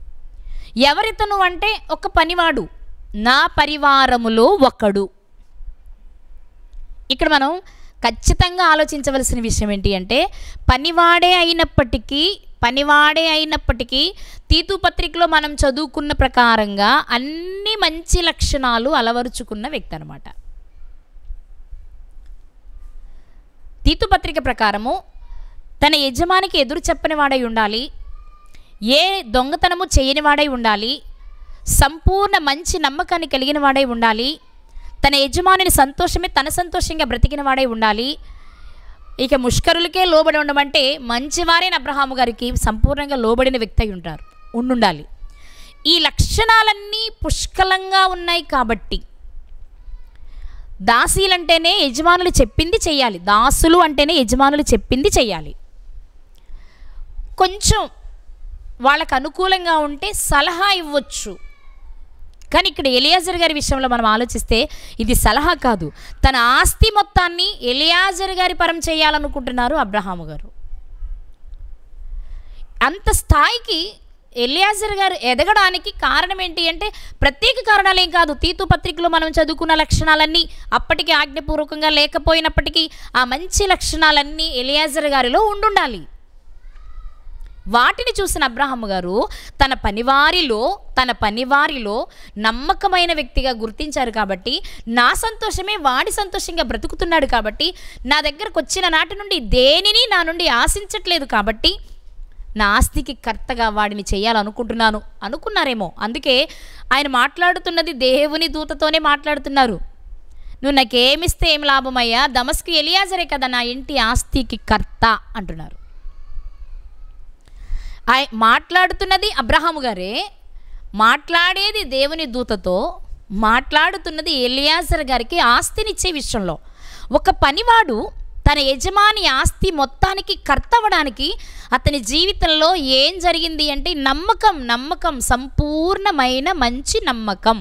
ఎవరితను అంటే ఒక పనివాడు, నా పరివారములో ఒకడు. ఇక్కడ మనం ఖచ్చితంగా ఆలోచించవలసిన విషయం ఏంటి అంటే, పనివాడే అయినప్పటికీ తీతు పత్రికలో మనం చదువుకున్న ప్రకారంగా అన్ని మంచి లక్షణాలు అలవరుచుకున్న వ్యక్తి అనమాట. తీతు పత్రిక ప్రకారము తన యజమానికి ఎదురు చెప్పని వాడై ఉండాలి, ఏ దొంగతనము చేయని వాడై ఉండాలి, సంపూర్ణ మంచి నమ్మకాన్ని కలిగిన వాడై ఉండాలి, తన యజమానిని సంతోషమే తన సంతోషంగా బ్రతికిన వాడై ఉండాలి. ఇక ముష్కరులకే లోబడి ఉండమంటే మంచివారైన అబ్రహాము గారికి సంపూర్ణంగా లోబడిన వ్యక్తి అయి ఉండాలి. ఈ లక్షణాలన్నీ పుష్కలంగా ఉన్నాయి కాబట్టి దాసీలంటేనే యజమానులు చెప్పింది చెయ్యాలి, దాసులు అంటేనే యజమానులు చెప్పింది చెయ్యాలి. కొంచెం వాళ్ళకు అనుకూలంగా ఉంటే సలహా ఇవ్వచ్చు. కానీ ఇక్కడ ఎలియాజర్ గారి విషయంలో మనం ఆలోచిస్తే ఇది సలహా కాదు, తన ఆస్తి మొత్తాన్ని ఎలియాజర్ గారి పరం చేయాలనుకుంటున్నారు అబ్రహాము గారు. అంత స్థాయికి ఎలియాజర్ గారు ఎదగడానికి కారణం ఏంటి అంటే ప్రత్యేక కారణాలేం కాదు. తీతు పత్రికలో మనం చదువుకున్న లక్షణాలన్నీ అప్పటికి ఆజ్ఞపూర్వకంగా లేకపోయినప్పటికీ ఆ మంచి లక్షణాలన్నీ ఎలియాజర్ గారిలో ఉండుండాలి. వాటిని చూసిన అబ్రహాము గారు తన పనివారిలో నమ్మకమైన వ్యక్తిగా గుర్తించారు. కాబట్టి నా సంతోషమే వాడి సంతోషంగా బ్రతుకుతున్నాడు కాబట్టి నా దగ్గరకు వచ్చిన నాటి నుండి దేనిని నా నుండి ఆశించట్లేదు కాబట్టి నా ఆస్తికి కర్తగా వాడిని చేయాలనుకుంటున్నాను అనుకున్నారేమో. అందుకే ఆయన మాట్లాడుతున్నది దేవుని దూతతోనే మాట్లాడుతున్నారు. నువ్వు నాకేమిస్తే ఏం లాభమయ్యా, దమస్కు ఎలియాజరే కదా నా ఇంటి ఆస్తికి కర్త అంటున్నారు. మాట్లాడుతున్నది అబ్రహాము గారే, మాట్లాడేది దేవుని దూతతో, మాట్లాడుతున్నది ఎలియాజర్ గారికి ఆస్తినిచ్చే విషయంలో. ఒక పనివాడు తన యజమాని ఆస్తి మొత్తానికి కర్త అవ్వడానికి అతని జీవితంలో ఏం జరిగింది అంటే నమ్మకం, సంపూర్ణమైన మంచి నమ్మకం.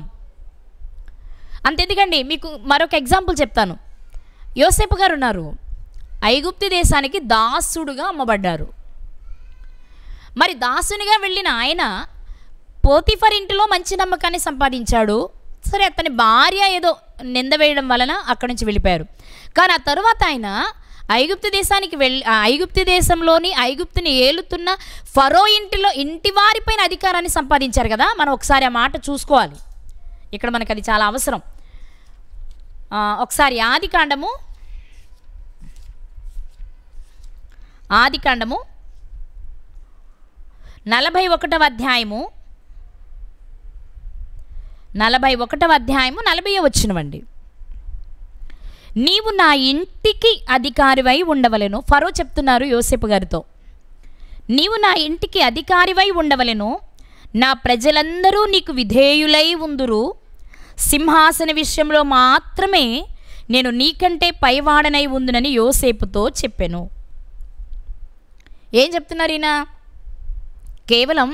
అంతెందుకండి, మీకు మరొక ఎగ్జాంపుల్ చెప్తాను. యోసేపు గారు ఉన్నారు, ఐగుప్తు దేశానికి దాసుడుగా అమ్మబడ్డారు. మరి దాసునిగా వెళ్ళిన ఆయన పోతిఫర్ ఇంటిలో మంచి నమ్మకాన్ని సంపాదించాడు. సరే, అతని భార్య ఏదో నింద వేయడం వలన అక్కడి నుంచి వెళ్ళిపోయారు. కానీ ఆ తరువాత ఆయన ఐగుప్తు దేశానికి ఐగుప్తు దేశంలోని ఐగుప్తుని ఏలుతున్న ఫరో ఇంటి వారిపైన అధికారాన్ని సంపాదించారు కదా. మనం ఒకసారి ఆ మాట చూసుకోవాలి, ఇక్కడ మనకు అది చాలా అవసరం. ఒకసారి ఆదికాండము 41వ అధ్యాయము 40వ వచనమండి. నీవు నా ఇంటికి అధికారివై ఉండవలెను. ఫరో చెప్తున్నారు యోసేపు గారితో, నీవు నా ఇంటికి అధికారివై ఉండవలెను, నా ప్రజలందరూ నీకు విధేయులై ఉందురు, సింహాసన విషయంలో మాత్రమే నేను నీకంటే పైవాడనై ఉందునని యోసేపుతో చెప్పెను. ఏం చెప్తున్నారు ఈయన? కేవలం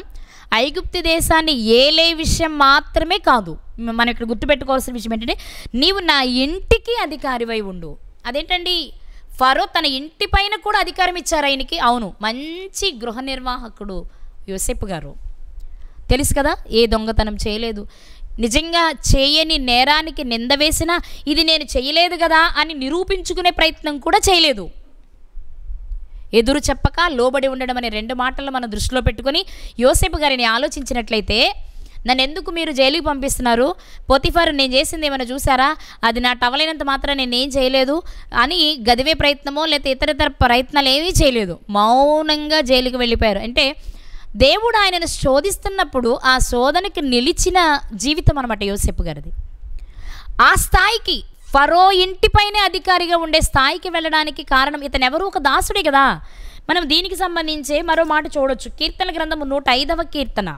ఐగుప్తు దేశాన్ని ఏలే విషయం మాత్రమే కాదు, మనం ఇక్కడ గుర్తుపెట్టుకోవాల్సిన విషయం ఏంటంటే నీవు నా ఇంటికి అధికారివై ఉండు. అదేంటండి, ఫరో తన ఇంటి పైన కూడా అధికారం ఇచ్చారు ఆయనకి. అవును, మంచి గృహ నిర్వాహకుడు యోసేపు గారు. తెలుసు కదా, ఏ దొంగతనం చేయలేదు. నిజంగా చేయని నేరానికి నింద వేసినా ఇది నేను చేయలేదు కదా అని నిరూపించుకునే ప్రయత్నం కూడా చేయలేదు. ఎదురు చెప్పక లోబడి ఉండడం అనే 2 మాటలు మనం దృష్టిలో పెట్టుకొని యోసేపు గారిని ఆలోచించినట్లయితే, నన్ను ఎందుకు మీరు జైలుకి పంపిస్తున్నారు, పోతిఫర్ నేను చేసింది ఏమైనా చూసారా, అది నా టవలైనంత మాత్రం నేనేం చేయలేదు అని గదివే ప్రయత్నమో లేకపోతే ఇతర ప్రయత్నాలు ఏమీ చేయలేదు, మౌనంగా జైలుకి వెళ్ళిపోయారు. అంటే దేవుడు ఆయనను శోధిస్తున్నప్పుడు ఆ శోధనకి నిలిచిన జీవితం అనమాట యోసేపు గారిది. ఆ స్థాయికి, ఫరో ఇంటిపైనే అధికారిగా ఉండే స్థాయికి వెళ్ళడానికి కారణం ఇతను ఎవరు? ఒక దాసుడే కదా. మనం దీనికి సంబంధించే మరో మాట చూడొచ్చు. కీర్తన గ్రంథము 105వ కీర్తన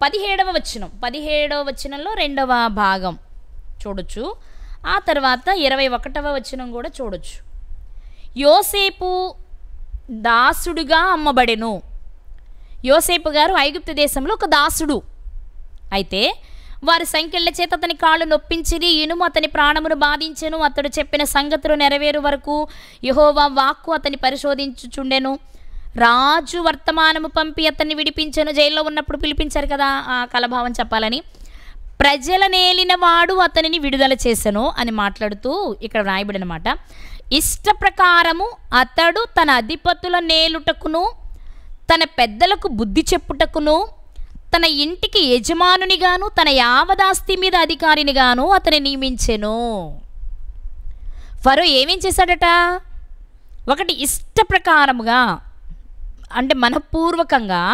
17వ వచనంలో 2వ భాగం చూడొచ్చు. ఆ తర్వాత 21వ వచనం కూడా చూడొచ్చు. యోసేపు దాసుడుగా అమ్మబడెను. యోసేపు గారు ఐగుప్తు దేశంలో ఒక దాసుడు. అయితే వారి సంకెళ్ళ చేత అతని కాళ్ళు నొప్పించిరి, ఇనుము అతని ప్రాణమును బాధించెను. అతడు చెప్పిన సంగతులు నెరవేరు వరకు యెహోవా వాక్కు అతని పరిశోధించుచుండెను. రాజు వర్తమానము పంపి అతన్ని విడిపించెను. జైల్లో ఉన్నప్పుడు పిలిపించారు కదా ఆ కలభావం చెప్పాలని. ప్రజలనేలిన వాడు అతనిని విడుదల చేసెను అని మాట్లాడుతూ ఇక్కడ వ్రాయబడినమాట. ఇష్ట ప్రకారము అతడు తన అధిపతుల నేలుటకును, తన పెద్దలకు బుద్ధి చెప్పుటకును, తన ఇంటికి యజమానునిగాను, తన యావదాస్తి మీద అధికారినిగాను అతని నియమించెను. ఫరో ఏమేం చేశాడట? ఒకటి, ఇష్ట ప్రకారముగా అంటే మనపూర్వకంగా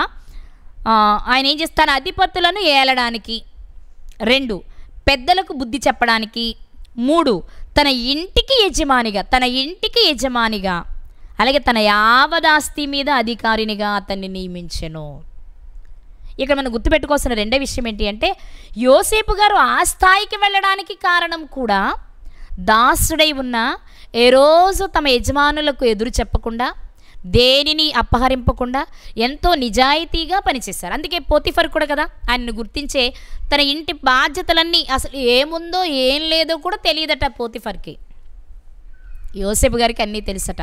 ఆయన ఏం చేస్తాడు? అధిపతులను ఏలడానికి. 2, పెద్దలకు బుద్ధి చెప్పడానికి. 3, తన ఇంటికి యజమానిగా అలాగే తన యావదాస్తి మీద అధికారినిగా అతన్ని నియమించెను. ఇక్కడ మనం గుర్తుపెట్టుకోవాల్సిన రెండో విషయం ఏంటి అంటే, యోసేపు గారు ఆ స్థాయికి వెళ్ళడానికి కారణం కూడా దాసుడై ఉన్న, ఏ రోజు తమ యజమానులకు ఎదురు చెప్పకుండా, దేనిని అపహరింపకుండా ఎంతో నిజాయితీగా పనిచేశారు. అందుకే పోతిఫర్ కూడా కదా ఆయన్ని గుర్తించే తన ఇంటి బాధ్యతలన్నీ అసలు ఏముందో ఏం లేదో కూడా తెలియదట పోతిఫర్కి. యోసేపు గారికి అన్నీ తెలుసట.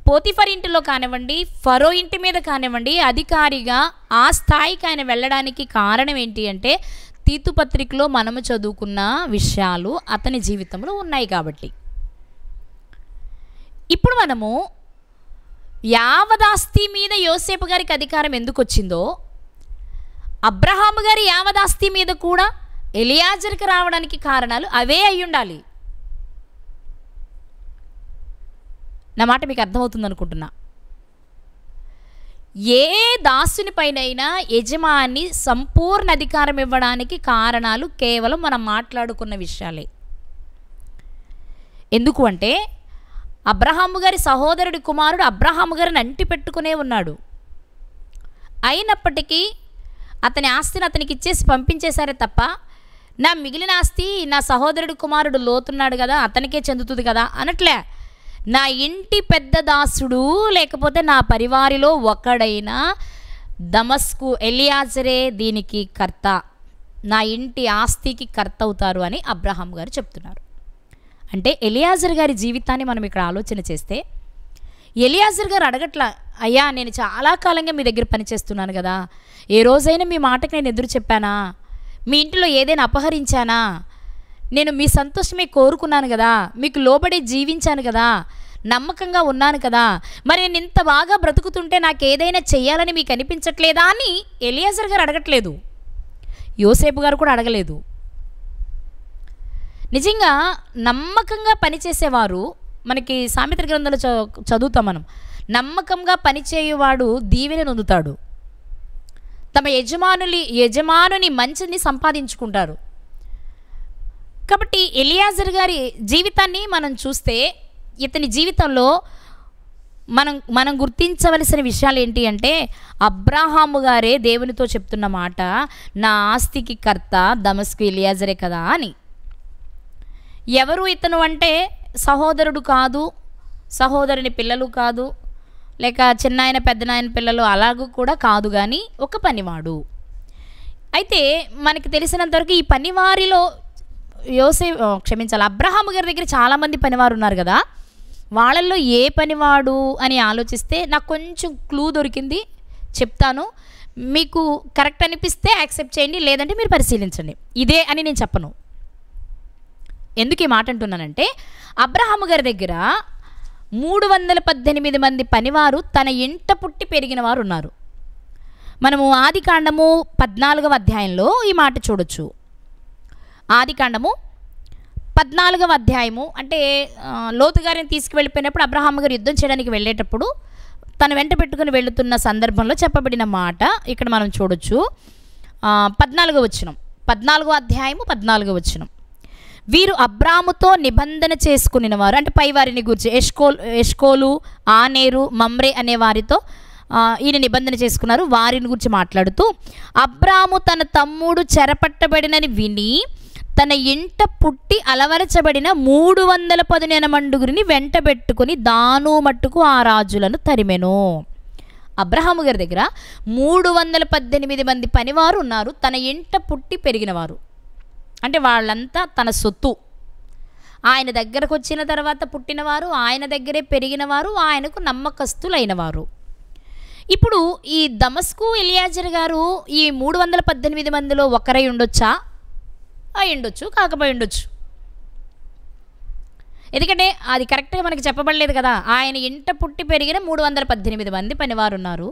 పోతిఫర్ ఇంటిలో కానివ్వండి, ఫరో ఇంటి మీద కానివ్వండి, అధికారిగా ఆ స్థాయికి ఆయన వెళ్ళడానికి కారణం ఏంటి అంటే, తీతు పత్రికలో మనము చదువుకున్న విషయాలు అతని జీవితంలో ఉన్నాయి కాబట్టి. ఇప్పుడు మనము యావదాస్తి మీద యోసేపు గారికి అధికారం ఎందుకు వచ్చిందో, అబ్రహాము గారి యావదాస్తి మీద కూడా ఎలియాజర్కి రావడానికి కారణాలు అవే అయి ఉండాలి. నా మాట మీకు అర్థమవుతుంది అనుకుంటున్నా. ఏ దాసుని పైనైనా యజమాని సంపూర్ణ అధికారం ఇవ్వడానికి కారణాలు కేవలం మనం మాట్లాడుకున్న విషయాలే. ఎందుకు అంటే, అబ్రహాము గారి సహోదరుడి కుమారుడు అబ్రహాము గారిని అంటి పెట్టుకునే ఉన్నాడు. అయినప్పటికీ అతని ఆస్తిని అతనికి ఇచ్చేసి పంపించేశారే తప్ప, నా మిగిలిన ఆస్తి నా సహోదరుడి కుమారుడు లోతున్నాడు కదా అతనికే చెందుతుంది కదా అనట్లే. నా ఇంటి పెద్ద దాసుడు, లేకపోతే నా పరివారిలో ఒకడైన దమస్కు ఎలియాజరే దీనికి కర్త, నా ఇంటి ఆస్తికి కర్త అవుతారు అని అబ్రహాం గారు చెప్తున్నారు. అంటే ఎలియాజర్ గారి జీవితాన్ని మనం ఇక్కడ ఆలోచన చేస్తే, ఎలియాజర్ గారు అడగట్లా, అయ్యా నేను చాలా కాలంగా మీ దగ్గర పనిచేస్తున్నాను కదా, ఏ రోజైనా మీ మాటకి నేను ఎదురు చెప్పానా? మీ ఇంటిలో ఏదైనా అపహరించానా? నేను మీ సంతోషమే కోరుకున్నాను కదా, మీకు లోబడి జీవించాను కదా, నమ్మకంగా ఉన్నాను కదా, మరి నేను ఇంత బాగా బ్రతుకుతుంటే నాకు ఏదైనా చెయ్యాలని మీకు అనిపించట్లేదా అని ఎలియాజర్ గారు అడగట్లేదు. యోసేపు గారు కూడా అడగలేదు. నిజంగా నమ్మకంగా పనిచేసేవారు, మనకి సామెతల గ్రంథంలో చదువుతాం మనం, నమ్మకంగా పనిచేయువాడు దీవెన నొందుతాడు, తమ యజమానుని మంచిని సంపాదించుకుంటారు. కాబట్టి ఎలియాజర్ గారి జీవితాన్ని మనం చూస్తే, ఇతని జీవితంలో మనం గుర్తించవలసిన విషయాలు ఏంటి అంటే, అబ్రహాము గారే దేవునితో చెప్తున్న మాట, నా ఆస్తికి కర్త దమస్కు ఎలియాజరే కదా అని. ఎవరు ఇతను అంటే, సహోదరుడు కాదు, సహోదరుని పిల్లలు కాదు, లేక చిన్నాయన పెద్దనాయన పిల్లలు అలాగూ కూడా కాదు, కానీ ఒక పనివాడు. అయితే మనకి తెలిసినంతవరకు ఈ పనివారిలో అబ్రహాము గారి దగ్గర చాలామంది పనివారు ఉన్నారు కదా, వాళ్ళల్లో ఏ పనివాడు అని ఆలోచిస్తే నాకు కొంచెం క్లూ దొరికింది, చెప్తాను. మీకు కరెక్ట్ అనిపిస్తే యాక్సెప్ట్ చేయండి, లేదంటే మీరు పరిశీలించండి. ఇదే అని నేను చెప్పను. ఎందుకు ఈ మాట అంటున్నానంటే, అబ్రహాము గారి దగ్గర 318 మంది పనివారు తన ఇంట పుట్టి పెరిగిన వారు ఉన్నారు. మనము ఆదికాండము 14వ అధ్యాయంలో ఈ మాట చూడొచ్చు. ఆదికాండము 14వ అధ్యాయము అంటే లోతు గారిని తీసుకువెళ్ళిపోయినప్పుడు అబ్రహాము గారు యుద్ధం చేయడానికి వెళ్ళేటప్పుడు తను వెంట పెట్టుకుని వెళుతున్న సందర్భంలో చెప్పబడిన మాట ఇక్కడ మనం చూడొచ్చు. 14వ వచనం, 14వ అధ్యాయము 14వ వచనం. వీరు అబ్రాముతో నిబంధన చేసుకుని వారు, అంటే పైవారిని గురించి ఎష్కోలు, ఆనేరు, మమ్రే అనే వారితో ఈయన నిబంధన చేసుకున్నారు. వారిని గురించి మాట్లాడుతూ, అబ్రాము తన తమ్ముడు చెరపట్టబడినని విని తన ఇంట పుట్టి అలవరచబడిన 318 మండుగురిని వెంట పెట్టుకుని దాను మట్టుకు ఆ రాజులను తరిమెను. అబ్రహాము గారి దగ్గర 318 మంది పనివారు ఉన్నారు, తన ఇంట పుట్టి పెరిగినవారు. అంటే వాళ్ళంతా తన సొత్తు. ఆయన దగ్గరకు వచ్చిన తర్వాత పుట్టినవారు, ఆయన దగ్గరే పెరిగినవారు, ఆయనకు నమ్మకస్తులైనవారు. ఇప్పుడు ఈ దమస్కు ఎలియాజర్ గారు ఈ 318 మందిలో ఒకరై ఉండొచ్చా? అయ్యుండొచ్చు, కాకపోయి ఉండొచ్చు. ఎందుకంటే అది కరెక్ట్గా మనకి చెప్పబడలేదు కదా. ఆయన ఇంట పుట్టి పెరిగిన 318 మంది పనివారు ఉన్నారు.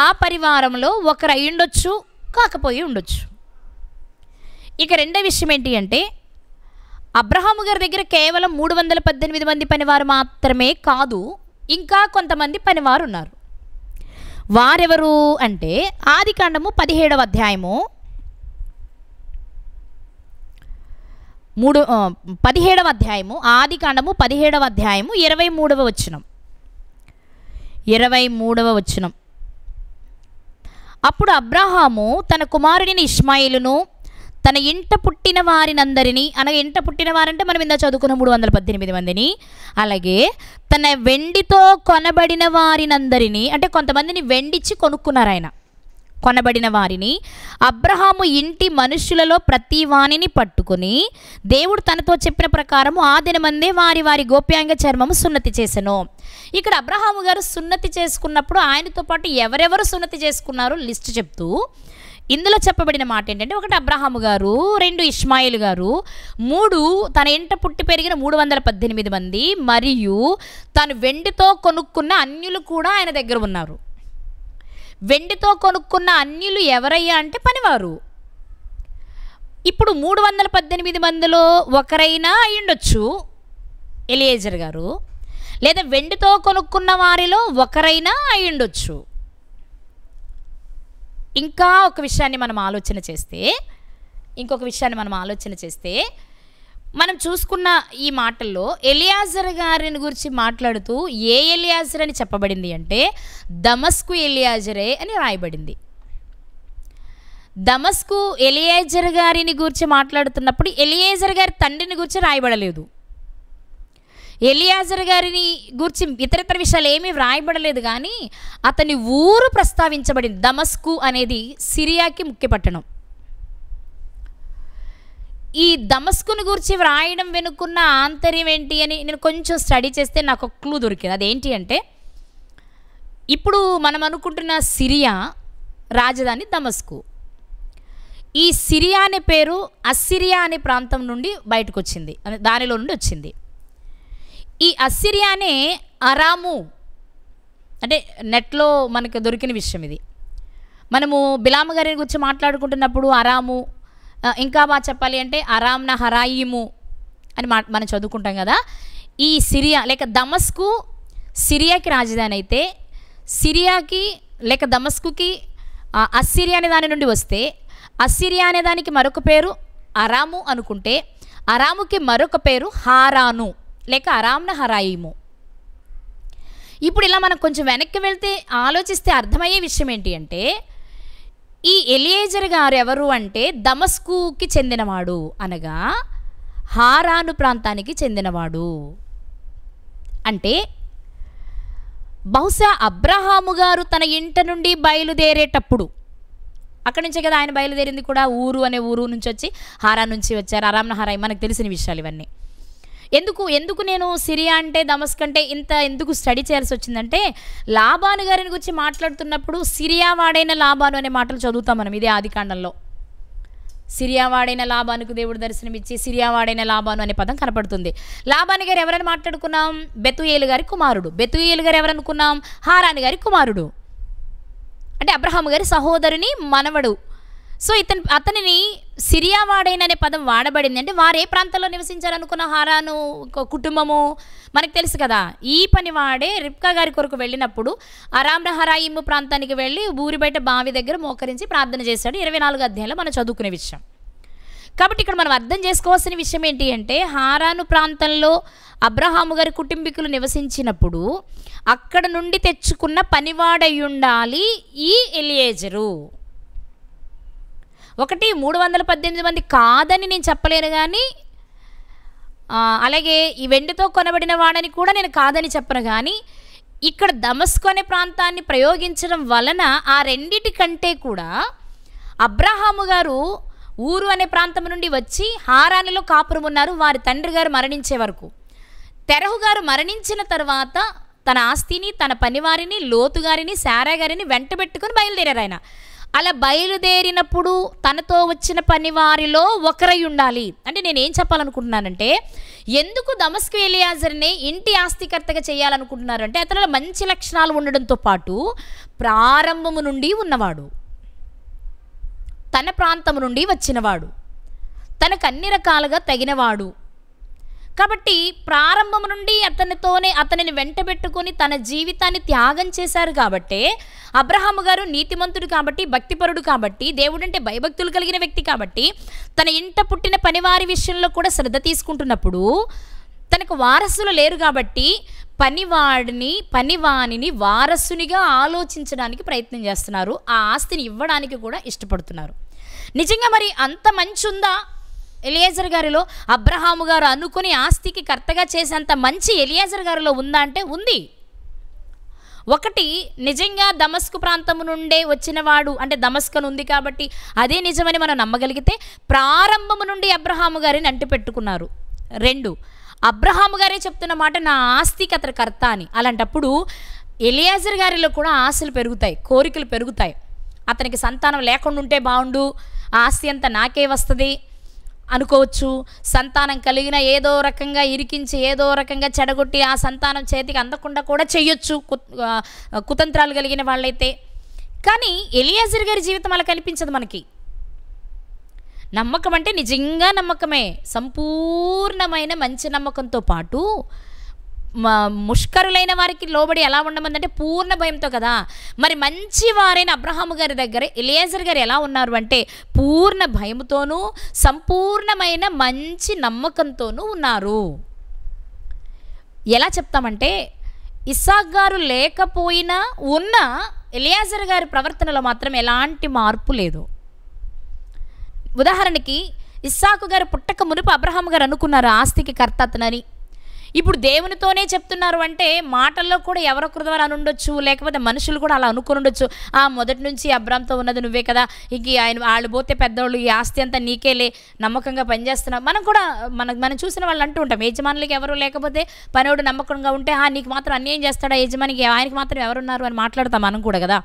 ఆ పరివారంలో ఒకరు అయ్యుండొచ్చు, కాకపోయి ఉండొచ్చు. ఇక రెండో విషయం ఏంటి అంటే, అబ్రహాము గారి దగ్గర కేవలం 318 మంది పనివారు మాత్రమే కాదు, ఇంకా కొంతమంది పనివారు ఉన్నారు. వారెవరు అంటే ఆదికాండము 17వ అధ్యాయము 17వ అధ్యాయము ఆదికాండము 17వ అధ్యాయము 23వ వచనం. 23వ వచనం. అప్పుడు అబ్రహాము తన కుమారుడిని ఇష్మాయిలును తన ఇంట పుట్టిన వారినందరినీ, అనగా ఇంట పుట్టిన వారంటే మనం ఇందా చదువుకున్న 318 మందిని, అలాగే తన వెండితో కొనబడిన వారినందరినీ, అంటే కొంతమందిని వెండిచ్చి కొనుక్కున్నారు ఆయన, కొనబడిన వారిని అబ్రహాము ఇంటి మనుషులలో ప్రతి వాణిని పట్టుకుని దేవుడు తనతో చెప్పిన ప్రకారము ఆ దినమందే వారి వారి గోప్యాంగ చర్మము సున్నతి చేసెను. ఇక్కడ అబ్రహాము గారు సున్నతి చేసుకున్నప్పుడు ఆయనతో పాటు ఎవరెవరు సున్నతి చేసుకున్నారో లిస్ట్ చెప్తూ ఇందులో చెప్పబడిన మాట ఏంటంటే, 1 అబ్రహాము గారు, 2 ఇష్మాయిల్ గారు, 3 తన ఇంట పుట్టి పెరిగిన 318 మంది, మరియు తను వెండితో కొనుక్కున్న అన్యులు కూడా ఆయన దగ్గర ఉన్నారు. వెండితో కొనుక్కున్న అన్యులు ఎవరయ్యా అంటే పనివారు. ఇప్పుడు 318 మందిలో ఒకరైనా అయ్యుండొచ్చు ఎలియేజర్ గారు, లేదా వెండితో కొనుక్కున్న వారిలో ఒకరైనా అయ్యుండొచ్చు. ఇంకా ఒక విషయాన్ని మనం ఆలోచన చేస్తే మనం చూసుకున్న ఈ మాటల్లో ఎలియాజర్ గారిని గురించి మాట్లాడుతూ ఏ ఎలియాజర్ అని చెప్పబడింది అంటే దమస్కు ఎలియాజరే అని రాయబడింది. దమస్కు ఎలియేజర్ గారిని గురించి మాట్లాడుతున్నప్పుడు ఎలియేజర్ గారి తండ్రిని గురించి రాయబడలేదు. ఎలియాజర్ గారిని గురించి ఇతరితర విషయాలు ఏమీ వ్రాయబడలేదు, కానీ అతని ఊరు ప్రస్తావించబడింది. దమస్కు అనేది సిరియాకి ముఖ్య పట్టణం. ఈ దమస్కుని గురించి వ్రాయడం వెనుకున్న ఆంతర్యం ఏంటి అని నేను కొంచెం స్టడీ చేస్తే నాకు ఒక క్లూ దొరికింది. అదేంటి అంటే, ఇప్పుడు మనం అనుకుంటున్న సిరియా రాజధాని దమస్కు. ఈ సిరియా అనే పేరు అస్సిరియా అనే ప్రాంతం నుండి బయటకు వచ్చింది, దానిలో నుండి వచ్చింది. ఈ అస్సిరియానే అరాము, అంటే నెట్లో మనకు దొరికిన విషయం ఇది. మనము బిలాము గారి గురించి మాట్లాడుకుంటున్నప్పుడు అరాము, ఇంకా బాగా చెప్పాలి అంటే అరామ్ నహరాయిము అని మనం చదువుకుంటాం కదా. ఈ సిరియా లేక దమస్కు సిరియాకి రాజధాని అయితే, సిరియాకి లేక దమస్కుకి అస్సిరియా అనే దాని నుండి వస్తే, అస్సిరియా అనే దానికి మరొక పేరు అరాము అనుకుంటే, అరాముకి మరొక పేరు హారాను లేక అరామ్ నహరాయిము. ఇప్పుడు ఇలా మనం కొంచెం వెనక్కి వెళ్తే ఆలోచిస్తే అర్థమయ్యే విషయం ఏంటి అంటే, ఈ ఎలియేజర్ గారు ఎవరు అంటే దమస్కుకి చెందినవాడు, అనగా హారాను ప్రాంతానికి చెందినవాడు. అంటే బహుశా అబ్రహాము గారు తన ఇంట నుండి బయలుదేరేటప్పుడు, అక్కడి నుంచే కదా ఆయన బయలుదేరింది కూడా, ఊరు అనే ఊరు నుంచి వచ్చి హారా నుంచి వచ్చారు. అరామ్ నహరాయి మనకు తెలిసిన విషయాలు ఇవన్నీ. ఎందుకు నేను సిరియా అంటే దమస్క్ అంటే ఇంత ఎందుకు స్టడీ చేయాల్సి వచ్చిందంటే, లాబాను గారిని గురించి మాట్లాడుతున్నప్పుడు సిరియా వాడైన లాబాను అనే మాటలు చదువుతాం మనం ఇదే ఆదికాండంలో. సిరియా వాడైన లాబానుకు దేవుడు దర్శనమిచ్చి సిరియా వాడైన లాబాను అనే పదం కనపడుతుంది. లాబాను గారు ఎవరని మాట్లాడుకున్నాం? బెతుయేలు గారి కుమారుడు. బెతుయేలు గారు ఎవరనుకున్నాం? హారాను గారి కుమారుడు, అంటే అబ్రహాము గారి సహోదరుని మనవడు. సో అతనిని సిరియా వాడైన అనే పదం వాడబడింది. అంటే వారు ఏ ప్రాంతంలో నివసించారనుకున్న హారాను కుటుంబము మనకు తెలుసు కదా. ఈ పని వాడే రిబ్కా గారి కొరకు వెళ్ళినప్పుడు అరామ్ నహరాయిము ప్రాంతానికి వెళ్ళి ఊరి బయట బావి దగ్గర మోకరించి ప్రార్థన చేశాడు. 24 అధ్యాయంలో మనం చదువుకునే విషయం. కాబట్టి ఇక్కడ మనం అర్థం చేసుకోవాల్సిన విషయం ఏంటి అంటే, హారాను ప్రాంతంలో అబ్రహాము గారి కుటుంబీకులు నివసించినప్పుడు అక్కడ నుండి తెచ్చుకున్న పనివాడై ఉండాలి ఈ ఎలియేజరు. 318 మంది కాదని నేను చెప్పలేను, కానీ అలాగే ఈ వెండితో కొనబడిన వాడని కూడా నేను కాదని చెప్పను, కానీ ఇక్కడ దమస్కు అనే ప్రాంతాన్ని ప్రయోగించడం వలన ఆ రెండిటి కంటే కూడా అబ్రహాము గారు ఊరు అనే ప్రాంతం నుండి వచ్చి హారానులో కాపురం ఉన్నారు వారి తండ్రి గారు మరణించే వరకు. తెరహు గారు మరణించిన తర్వాత తన ఆస్తిని, తన పనివారిని, లోతు గారిని, శారా గారిని వెంటబెట్టుకుని బయలుదేరారు ఆయన. అలా బయలుదేరినప్పుడు తనతో వచ్చిన పనివారిలో ఒకరై ఉండాలి. అంటే నేనేం చెప్పాలనుకుంటున్నానంటే, ఎందుకు దమస్కు ఎలియాజర్ని ఇంటి ఆస్తికర్తగా చేయాలనుకుంటున్నారంటే అతనిలో మంచి లక్షణాలు ఉండడంతో పాటు ప్రారంభము నుండి ఉన్నవాడు, తన ప్రాంతము నుండి వచ్చినవాడు, తనకు అన్ని రకాలుగా తగినవాడు. కాబట్టి ప్రారంభం నుండి అతనిని వెంటబెట్టుకొని తన జీవితాన్ని త్యాగం చేశారు. కాబట్టే అబ్రహాము గారు నీతిమంతుడు కాబట్టి, భక్తిపరుడు కాబట్టి, దేవుడంటే భయభక్తులు కలిగిన వ్యక్తి కాబట్టి తన ఇంట పుట్టిన పనివారి విషయంలో కూడా శ్రద్ధ తీసుకుంటున్నప్పుడు తనకు వారసులు లేరు కాబట్టి పనివానిని వారసునిగా ఆలోచించడానికి ప్రయత్నం చేస్తున్నారు. ఆ ఆస్తిని ఇవ్వడానికి కూడా ఇష్టపడుతున్నారు. నిజంగా మరి అంత మంచి ఉందా ఎలియాజర్ గారిలో? అబ్రహాము గారు అనుకుని ఆస్తికి కర్తగా చేసేంత మంచి ఎలియాజర్ గారిలో ఉందా అంటే ఉంది. ఒకటి, నిజంగా దమస్కు ప్రాంతం నుండే వచ్చినవాడు అంటే దమస్కను ఉంది కాబట్టి అదే నిజమని మనం నమ్మగలిగితే ప్రారంభము నుండి అబ్రహాము గారిని అంటిపెట్టుకున్నారు. 2, అబ్రహాము గారే చెప్తున్న మాట నా ఆస్తికి అతని కర్త అని. అలాంటప్పుడు ఎలియాజర్ గారిలో కూడా ఆశలు పెరుగుతాయి, కోరికలు పెరుగుతాయి. అతనికి సంతానం లేకుండా ఉంటే బాగుండు, ఆస్తి అంతా నాకే వస్తుంది అనుకోవచ్చు. సంతానం కలిగిన ఏదో రకంగా ఇరికించి ఏదో రకంగా చెడగొట్టి ఆ సంతానం చేతికి అందకుండా కూడా చెయ్యొచ్చు కుతంత్రాలు కలిగిన వాళ్ళైతే. కానీ ఎలియాజర్ గారి జీవితం అలా కనిపించదు మనకి. నమ్మకం అంటే నిజంగా నమ్మకమే, సంపూర్ణమైన మంచి నమ్మకంతో పాటు ముష్కరులైన వారికి లోబడి ఎలా ఉండమందంటే పూర్ణ భయంతో కదా. మరి మంచి వారైన అబ్రహాము గారి దగ్గర ఎలియాజర్ గారు ఎలా ఉన్నారు అంటే పూర్ణ భయముతోనూ సంపూర్ణమైన మంచి నమ్మకంతోనూ ఉన్నారు. ఎలా చెప్తామంటే ఇస్సాకు గారు లేకపోయినా ఉన్న ఎలియాజర్ గారి ప్రవర్తనలో మాత్రం ఎలాంటి మార్పు లేదు. ఉదాహరణకి ఇస్సాకు గారు పుట్టక మునుపు అబ్రహాము గారు అనుకున్నారు ఆస్తికి కర్త అతనని. ఇప్పుడు దేవునితోనే చెప్తున్నారు అంటే మాటల్లో కూడా ఎవరొకరి ద్వారా అని ఉండొచ్చు, లేకపోతే మనుషులు కూడా అలా అనుకుని ఉండొచ్చు. మొదటి నుంచి అబ్రామ్తో ఉన్నది నువ్వే కదా, ఇంక ఆయన వాళ్ళు పోతే పెద్దవాళ్ళు, ఈ ఆస్తి అంతా నీకేలే, నమ్మకంగా పనిచేస్తున్నావు. మనం కూడా మనం చూసిన వాళ్ళు అంటూ ఉంటాం, యజమానులకి ఎవరు లేకపోతే పనివాడు నమ్మకంగా ఉంటే నీకు మాత్రం అన్యాయం చేస్తాడా యజమానికి, ఆయనకి మాత్రం ఎవరున్నారు అని మాట్లాడతాం మనం కూడా కదా.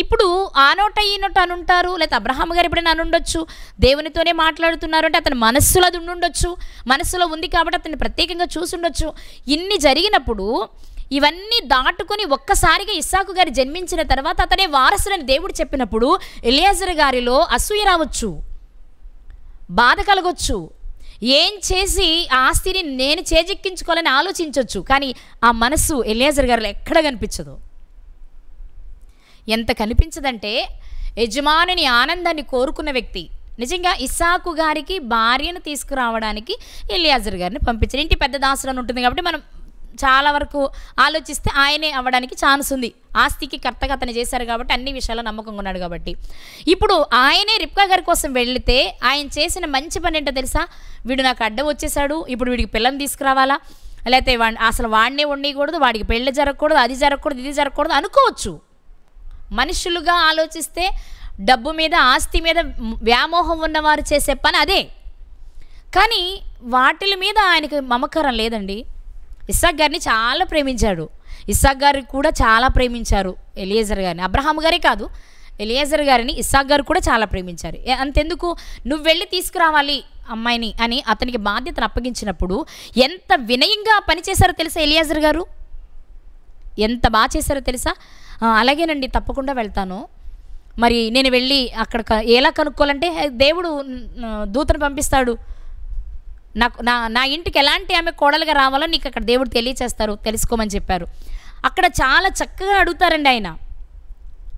ఇప్పుడు ఆ నోట ఈ నోట అనుంటారు, లేకపోతే అబ్రహాము గారు ఎప్పుడైనా అనుండొచ్చు. దేవునితోనే మాట్లాడుతున్నారు అంటే అతని మనస్సులో అది ఉండుండొచ్చు, మనస్సులో ఉంది కాబట్టి అతన్ని ప్రత్యేకంగా చూసుండొచ్చు. ఇన్ని జరిగినప్పుడు ఇవన్నీ దాటుకొని ఒక్కసారిగా ఇస్సాకు గారు జన్మించిన తర్వాత అతనే వారసులని దేవుడు చెప్పినప్పుడు ఎలియాజర్ గారిలో అసూయ రావచ్చు, బాధ కలగొచ్చు, ఏం చేసి ఆ ఆస్తిని నేను చేజెక్కించుకోవాలని ఆలోచించవచ్చు. కానీ ఆ మనస్సు ఎలియాజర్ గారిలో ఎక్కడ కనిపించదు. ఎంత కనిపించదంటే యజమానుని ఆనందాన్ని కోరుకున్న వ్యక్తి. నిజంగా ఇస్సాకు గారికి భార్యను తీసుకురావడానికి ఎలియాజర్ గారిని పంపించారు. ఇంటి పెద్ద దాసులను ఉంటుంది కాబట్టి మనం చాలా వరకు ఆలోచిస్తే ఆయనే అవ్వడానికి ఛాన్స్ ఉంది. ఆస్తికి కర్తగా అతను చేశారు కాబట్టి అన్ని విషయాల్లో నమ్మకంగా ఉన్నాడు కాబట్టి. ఇప్పుడు ఆయనే రిబ్కా గారి కోసం వెళితే ఆయన చేసిన మంచి పని ఏంటో తెలుసా? వీడు నాకు అడ్డం వచ్చేసాడు, ఇప్పుడు వీడికి పిల్లని తీసుకురావాలా, లేకపోతే అసలు వాడినే ఉండకూడదు, వాడికి పెళ్ళి జరగకూడదు, అది జరగకూడదు, ఇది జరగకూడదు అనుకోవచ్చు. మనుషులుగా ఆలోచిస్తే డబ్బు మీద ఆస్తి మీద వ్యామోహం ఉన్నవారు చేసే పని అదే. కానీ వాటిల మీద ఆయనకి మమకారం లేదండి. ఇస్సాకు గారిని చాలా ప్రేమించాడు, ఇస్సాకు గారిని కూడా చాలా ప్రేమించారు ఎలియాజర్ గారిని. అబ్రహాము గారే కాదు, ఎలియాజర్ గారిని ఇస్సాకు గారు కూడా చాలా ప్రేమించారు. అంతెందుకు, నువ్వు వెళ్ళి తీసుకురావాలి అమ్మాయిని అని అతనికి బాధ్యతను అప్పగించినప్పుడు ఎంత వినయంగా పనిచేశారో తెలుసా ఎలియాజర్ గారు, ఎంత బాగా చేశారో తెలుసా? అలాగేనండి, తప్పకుండా వెళ్తాను. మరి నేను వెళ్ళి అక్కడ ఎలా కనుక్కోవాలంటే దేవుడు దూతను పంపిస్తాడు, నాకు నా ఇంటికి ఎలాంటి ఆమె కోడలుగా రావాలో నీకు అక్కడ దేవుడు తెలియచేస్తారు, తెలుసుకోమని చెప్పారు. అక్కడ చాలా చక్కగా అడుగుతారండి ఆయన.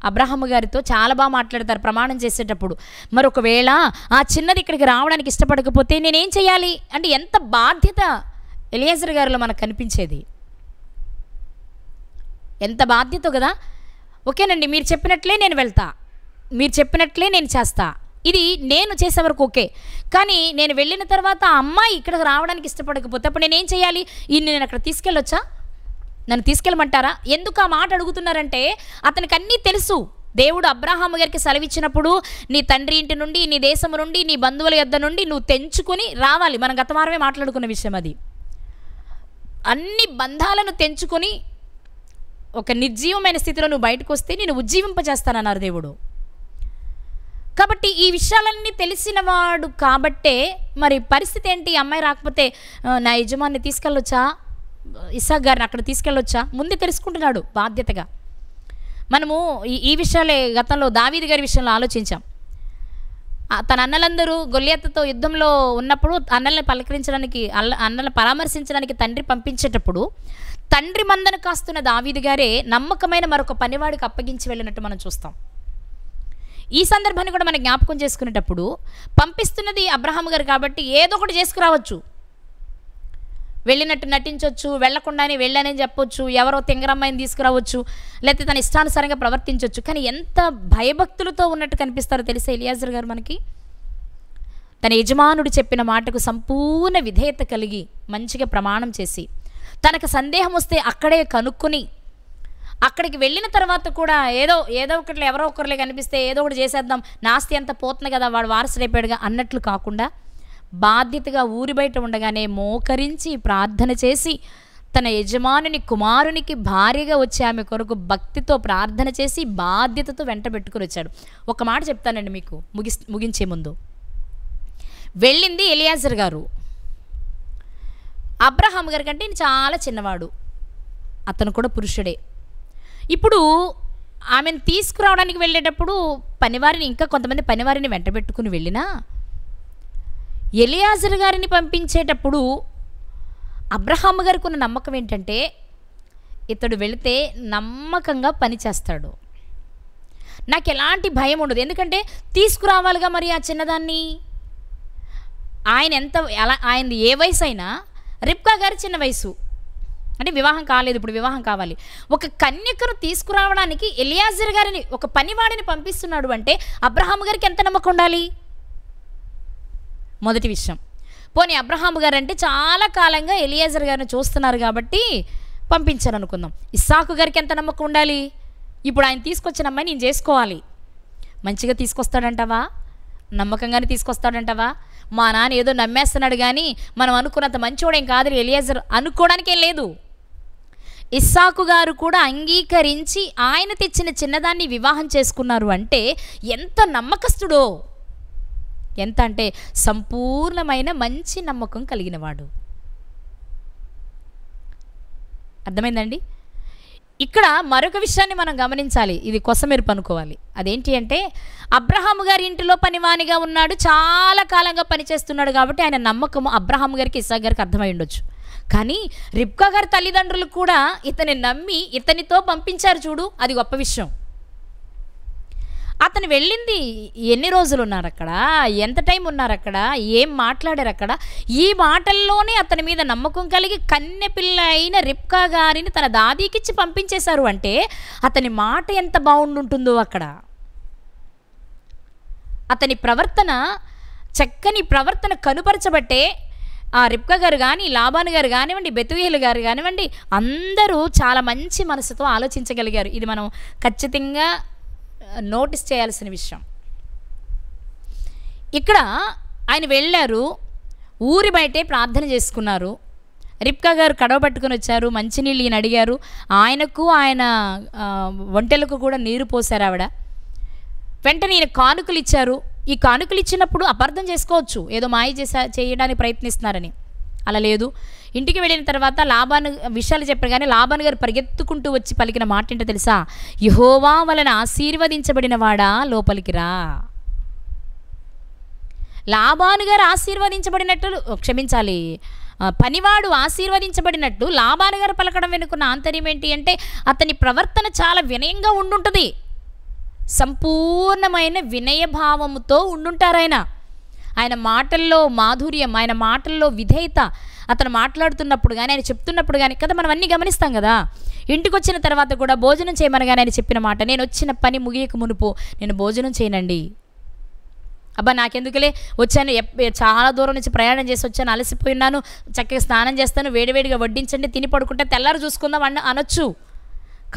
అబ్రహాము గారితో చాలా బాగా మాట్లాడతారు ప్రమాణం చేసేటప్పుడు. మరి ఒకవేళ ఆ చిన్నది ఇక్కడికి రావడానికి ఇష్టపడకపోతే నేనేం చేయాలి అంటే ఎంత బాధ్యత ఎలియాజర్ గారిలో మనకు కనిపించేది, ఎంత బాధ్యత కదా. ఓకేనండి, మీరు చెప్పినట్లే నేను వెళ్తా, మీరు చెప్పినట్లే నేను చేస్తా, ఇది నేను చేసే వరకు ఓకే. కానీ నేను వెళ్ళిన తర్వాత ఆ అమ్మాయి ఇక్కడికి రావడానికి ఇష్టపడకపోతే అప్పుడు నేనేం చేయాలి? నేను అక్కడ తీసుకెళ్ళొచ్చా? నన్ను తీసుకెళ్ళమంటారా? ఎందుకు ఆ మాట అడుగుతున్నారంటే అతనికి అన్నీ తెలుసు. దేవుడు అబ్రహాము గారికి సెలవిచ్చినప్పుడు నీ తండ్రి ఇంటి నుండి, నీ దేశం నుండి, నీ బంధువుల యొద్ద నుండి నువ్వు తెంచుకొని రావాలి. మనం గత వారమే మాట్లాడుకున్న విషయం అది. అన్ని బంధాలను తెంచుకొని ఒక నిర్జీవమైన స్థితిలో నువ్వు బయటకు వస్తే నేను ఉజ్జీవింపజేస్తానన్నారు దేవుడు. కాబట్టి ఈ విషయాలన్నీ తెలిసినవాడు కాబట్టే మరి పరిస్థితి ఏంటి? అమ్మాయి రాకపోతే నా యజమాన్ని తీసుకెళ్ళొచ్చా, ఇస్సాక్ గారిని అక్కడ తీసుకెళ్ళొచ్చా? ముందే తెలుసుకుంటున్నాడు బాధ్యతగా. మనము ఈ విషయాలే గతంలో దావీదు గారి విషయంలో ఆలోచించాం. తన అన్నలందరూ గొల్లియతుతో యుద్ధంలో ఉన్నప్పుడు అన్నల్ని పలకరించడానికి, అన్నల్ని పరామర్శించడానికి తండ్రి పంపించేటప్పుడు తండ్రి మందను కాస్తున్న దావీదు గారే నమ్మకమైన మరొక పనివాడికి అప్పగించి వెళ్ళినట్టు మనం చూస్తాం. ఈ సందర్భాన్ని కూడా మనం జ్ఞాపకం చేసుకునేటప్పుడు పంపిస్తున్నది అబ్రహాము గారు కాబట్టి ఏదో ఒకటి చేసుకురావచ్చు. వెళ్ళినట్టు నటించవచ్చు, వెళ్లకుండానే వెళ్ళానని చెప్పొచ్చు, ఎవరో తింగరమ్మాయిని తీసుకురావచ్చు, లేకపోతే తన ఇష్టానుసారంగా ప్రవర్తించవచ్చు. కానీ ఎంత భయభక్తులతో ఉన్నట్టు కనిపిస్తారో తెలిసే ఎలియాజర్ గారు మనకి. తన యజమానుడు చెప్పిన మాటకు సంపూర్ణ విధేయత కలిగి మంచిగా ప్రమాణం చేసి, తనకు సందేహం వస్తే అక్కడే కనుక్కొని, అక్కడికి వెళ్ళిన తర్వాత కూడా ఏదో ఒకటి ఎవరో ఒకరిలే కనిపిస్తే ఏదో ఒకటి చేసేద్దాం, నాస్తి అంతా పోతుంది కదా, వాడు వారసుడైపోయాడుగా అన్నట్లు కాకుండా బాధ్యతగా ఊరి బయట ఉండగానే మోకరించి ప్రార్థన చేసి తన యజమానుని కుమారునికి భార్యగా వచ్చి ఆమె కొరకు భక్తితో ప్రార్థన చేసి బాధ్యతతో వెంట పెట్టుకుని వచ్చాడు. ఒక మాట చెప్తానండి మీకు ముగించే ముందు. వెళ్ళింది ఎలియాజర్ గారు. అబ్రహాం గారి కంటే చాలా చిన్నవాడు, అతను కూడా పురుషుడే. ఇప్పుడు ఆమెను తీసుకురావడానికి వెళ్ళేటప్పుడు పనివారిని, ఇంకా కొంతమంది పనివారిని వెంట పెట్టుకుని వెళ్ళినా ఎలియాజర్ గారిని పంపించేటప్పుడు అబ్రహాము గారికి ఉన్న నమ్మకం ఏంటంటే ఇతడు వెళితే నమ్మకంగా పనిచేస్తాడు, నాకు ఎలాంటి భయం ఉండదు. ఎందుకంటే తీసుకురావాలిగా మరి ఆ చిన్నదాన్ని. ఆయన ఏ వయసు అయినా రిబ్కా గారి చిన్న వయసు, అంటే వివాహం కాలేదు, ఇప్పుడు వివాహం కావాలి. ఒక కన్యకను తీసుకురావడానికి ఎలియాజర్ గారిని, ఒక పనివాడిని పంపిస్తున్నాడు అంటే అబ్రహాము గారికి ఎంత నమ్మకం ఉండాలి? మొదటి విషయం. పోనీ అబ్రహాము గారు అంటే చాలా కాలంగా ఎలియాజర్ గారిని చూస్తున్నారు కాబట్టి పంపించారు అనుకుందాం. ఇస్సాకు గారికి ఎంత నమ్మకం ఉండాలి? ఇప్పుడు ఆయన తీసుకొచ్చిన అమ్మాయి నేను చేసుకోవాలి, మంచిగా తీసుకొస్తాడంటావా? నమ్మకంగానే తీసుకొస్తాడంటావా? మా నాన్న ఏదో నమ్మేస్తున్నాడు కానీ మనం అనుకున్నంత మంచివాడేం కాదు ఎలియాజర్ అనుకోవడానికేం లేదు. ఇస్సాకు గారు కూడా అంగీకరించి ఆయన తెచ్చిన చిన్నదాన్ని వివాహం చేసుకున్నారు అంటే ఎంత నమ్మకస్తుడో, ఎంత అంటే సంపూర్ణమైన మంచి నమ్మకం కలిగినవాడు. అర్థమైందండి? ఇక్కడ మరొక విషయాన్ని మనం గమనించాలి, ఇది కొసమెరుపు అనుకోవాలి. అదేంటి అంటే అబ్రహాము గారి ఇంటిలో పనివానిగా ఉన్నాడు, చాలా కాలంగా పనిచేస్తున్నాడు కాబట్టి ఆయన నమ్మకము అబ్రహాము గారికి, ఇస్సాకు గారికి అర్థమై ఉండొచ్చు. కానీ రిబ్కా గారి తల్లిదండ్రులు కూడా ఇతని నమ్మి ఇతనితో పంపించారు చూడు, అది గొప్ప విషయం. అతను వెళ్ళింది ఎన్ని రోజులు ఉన్నారు అక్కడ, ఎంత టైం ఉన్నారు అక్కడ, ఏం మాట్లాడారు అక్కడ, ఈ మాటల్లోనే అతని మీద నమ్మకం కలిగి కన్నెపిల్ల అయిన రిబ్కా గారిని తన దాదీకిచ్చి పంపించేశారు అంటే అతని మాట ఎంత బాగుంటుందో అక్కడ. అతని ప్రవర్తన, చక్కని ప్రవర్తన కనుపరచబట్టే ఆ రిబ్కా గారు కానీ, లాబాను గారు కానివ్వండి, బెతుయేలు గారు కానివ్వండి, అందరూ చాలా మంచి మనసుతో ఆలోచించగలిగారు. ఇది మనం ఖచ్చితంగా నోటీస్ చేయాల్సిన విషయం. ఇక్కడ ఆయన వెళ్ళారు, ఊరి బయటే ప్రార్థన చేసుకున్నారు. రిబ్కా గారు కడవ పట్టుకుని వచ్చారు, మంచినీళ్ళు ఈయన అడిగారు, ఆయనకు ఆయన ఒంటెలకు కూడా నీరు పోసారు ఆవిడ. వెంటనే ఈయన కానుకలు ఇచ్చారు. ఈ కానుకలు ఇచ్చినప్పుడు అపార్థం చేసుకోవచ్చు, ఏదో మాయ చేయడానికి ప్రయత్నిస్తున్నారని. అలా లేదు. ఇంటికి వెళ్ళిన తర్వాత లాబాను విషయాలు చెప్పారు కానీ లాబాను గారు పరిగెత్తుకుంటూ వచ్చి పలికిన మాట ఏంటో తెలుసా? యెహోవా వలన ఆశీర్వదించబడిన వాడా లోపలికి రా. లాబాను గారు ఆశీర్వదించబడినట్లు, క్షమించాలి, పనివాడు ఆశీర్వదించబడినట్టు లాబాను గారు పలకడం వెనుకున్న ఆంతర్యం ఏంటి అంటే అతని ప్రవర్తన చాలా వినయంగా ఉండుంటుంది, సంపూర్ణమైన వినయభావముతో ఉండుంటారు. ఆయన మాటల్లో మాధుర్యం, ఆయన మాటల్లో విధేయత, అతను మాట్లాడుతున్నప్పుడు కానీ ఆయన చెప్తున్నప్పుడు కానీ కదా మనం అన్నీ గమనిస్తాం కదా. ఇంటికి వచ్చిన తర్వాత కూడా భోజనం చేయమనగానే ఆయన చెప్పిన మాట, నేను వచ్చిన పని ముగియక మునుపు నేను భోజనం చేయనండి, అబ్బా నాకెందుకులే వచ్చాను, చాలా దూరం నుంచి ప్రయాణం చేసి వచ్చాను, అలసిపోయినాను, చక్కగా స్నానం చేస్తాను, వేడివేడిగా వడ్డించండి, తిని పడుకుంటే తెల్లారు చూసుకుందాం అనొచ్చు.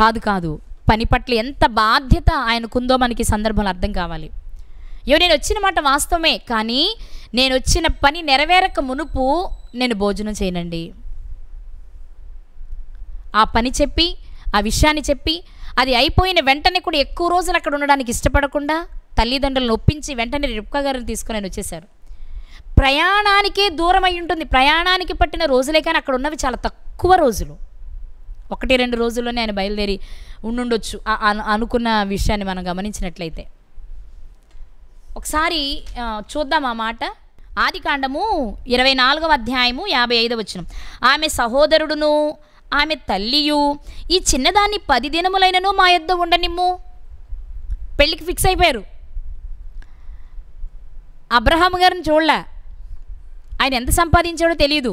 కాదు కాదు, పని పట్ల ఎంత బాధ్యత ఆయనకుందో మనకి ఈ సందర్భంలో అర్థం కావాలి. నేను వచ్చిన మాట వాస్తవమే, కానీ నేను వచ్చిన పని నెరవేరక మునుపు నేను భోజనం చేయనండి. ఆ పని చెప్పి, ఆ విషయాన్ని చెప్పి, అది అయిపోయిన వెంటనే కూడా ఎక్కువ రోజులు అక్కడ ఉండడానికి ఇష్టపడకుండా తల్లిదండ్రులను ఒప్పించి వెంటనే రిబ్కా గారిని తీసుకుని ఆయన వచ్చేసారు. ప్రయాణానికే దూరం అయి ఉంటుంది, ప్రయాణానికి పట్టిన రోజులే, కానీ అక్కడ ఉన్నవి చాలా తక్కువ రోజులు, 1-2 రోజుల్లోనే ఆయన బయలుదేరి ఉండుండొచ్చు అనుకున్న విషయాన్ని మనం గమనించినట్లయితే. ఒకసారి చూద్దాం ఆ మాట. ఆదికాండము 24వ అధ్యాయము 55వ వచనం. ఆమె సహోదరుడును ఆమె తల్లియు ఈ చిన్నదాన్ని 10 దినములైనను మా యొద్ద ఉండనిమ్ము. పెళ్ళికి ఫిక్స్ అయిపోయారు. అబ్రహాము గారిని చూడలే, ఆయన ఎంత సంపాదించాడో తెలియదు,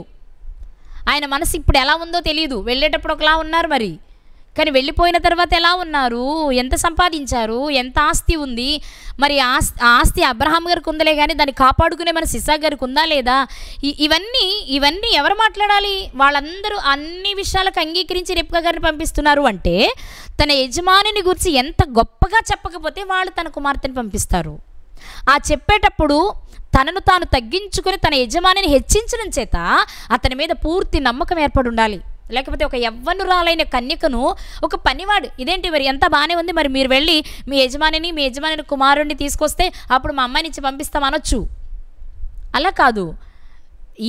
ఆయన మనసు ఇప్పుడు ఎలా ఉందో తెలియదు. వెళ్ళేటప్పుడు ఒకలా ఉన్నారు మరి, కానీ వెళ్ళిపోయిన తర్వాత ఎలా ఉన్నారు, ఎంత సంపాదించారు, ఎంత ఆస్తి ఉంది, మరి ఆస్తి అబ్రహాం గారికి ఉందలే కానీ దాన్ని కాపాడుకునే మన ఇస్సాకు గారికి ఉందా లేదా, ఇవన్నీ ఎవరు మాట్లాడాలి? వాళ్ళందరూ అన్ని విషయాలకు అంగీకరించి రిబ్కా గారిని పంపిస్తున్నారు అంటే తన యజమానిని గురించి ఎంత గొప్పగా చెప్పకపోతే వాళ్ళు తన కుమార్తెని పంపిస్తారు. ఆ చెప్పేటప్పుడు తనను తాను తగ్గించుకొని తన యజమానిని హెచ్చించడం చేత అతని మీద పూర్తి నమ్మకం ఏర్పడి ఉండాలి. లేకపోతే ఒక యవ్వనురాలైన కన్యకను ఒక పనివాడు, ఇదేంటి మరి ఎంత బాగానే ఉంది, మరి మీరు వెళ్ళి మీ యజమానిని కుమారుడిని తీసుకొస్తే అప్పుడు మా అమ్మాయిని ఇచ్చి పంపిస్తాం అనొచ్చు. అలా కాదు,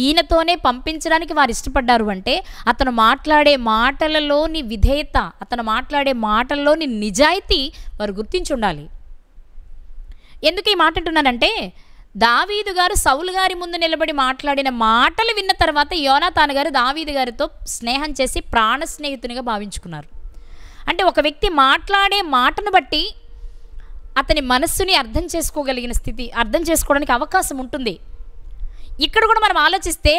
ఈయనతోనే పంపించడానికి వారు ఇష్టపడ్డారు అంటే అతను మాట్లాడే మాటలలోని విధేయత, అతను మాట్లాడే మాటల్లోని నిజాయితీ వారు గుర్తించి ఉండాలి. ఎందుకు ఈ మాట అంటున్నానంటే, దావీదు గారు సౌలు గారి ముందు నిలబడి మాట్లాడిన మాటలు విన్న తర్వాత యోనాతాను గారు దావీదు గారితో స్నేహం చేసి ప్రాణ స్నేహితునిగా భావించుకున్నారు. అంటే ఒక వ్యక్తి మాట్లాడే మాటను బట్టి అతని మనస్సుని అర్థం చేసుకోగలిగిన స్థితి, అర్థం చేసుకోవడానికి అవకాశం ఉంటుంది. ఇక్కడ కూడా మనం ఆలోచిస్తే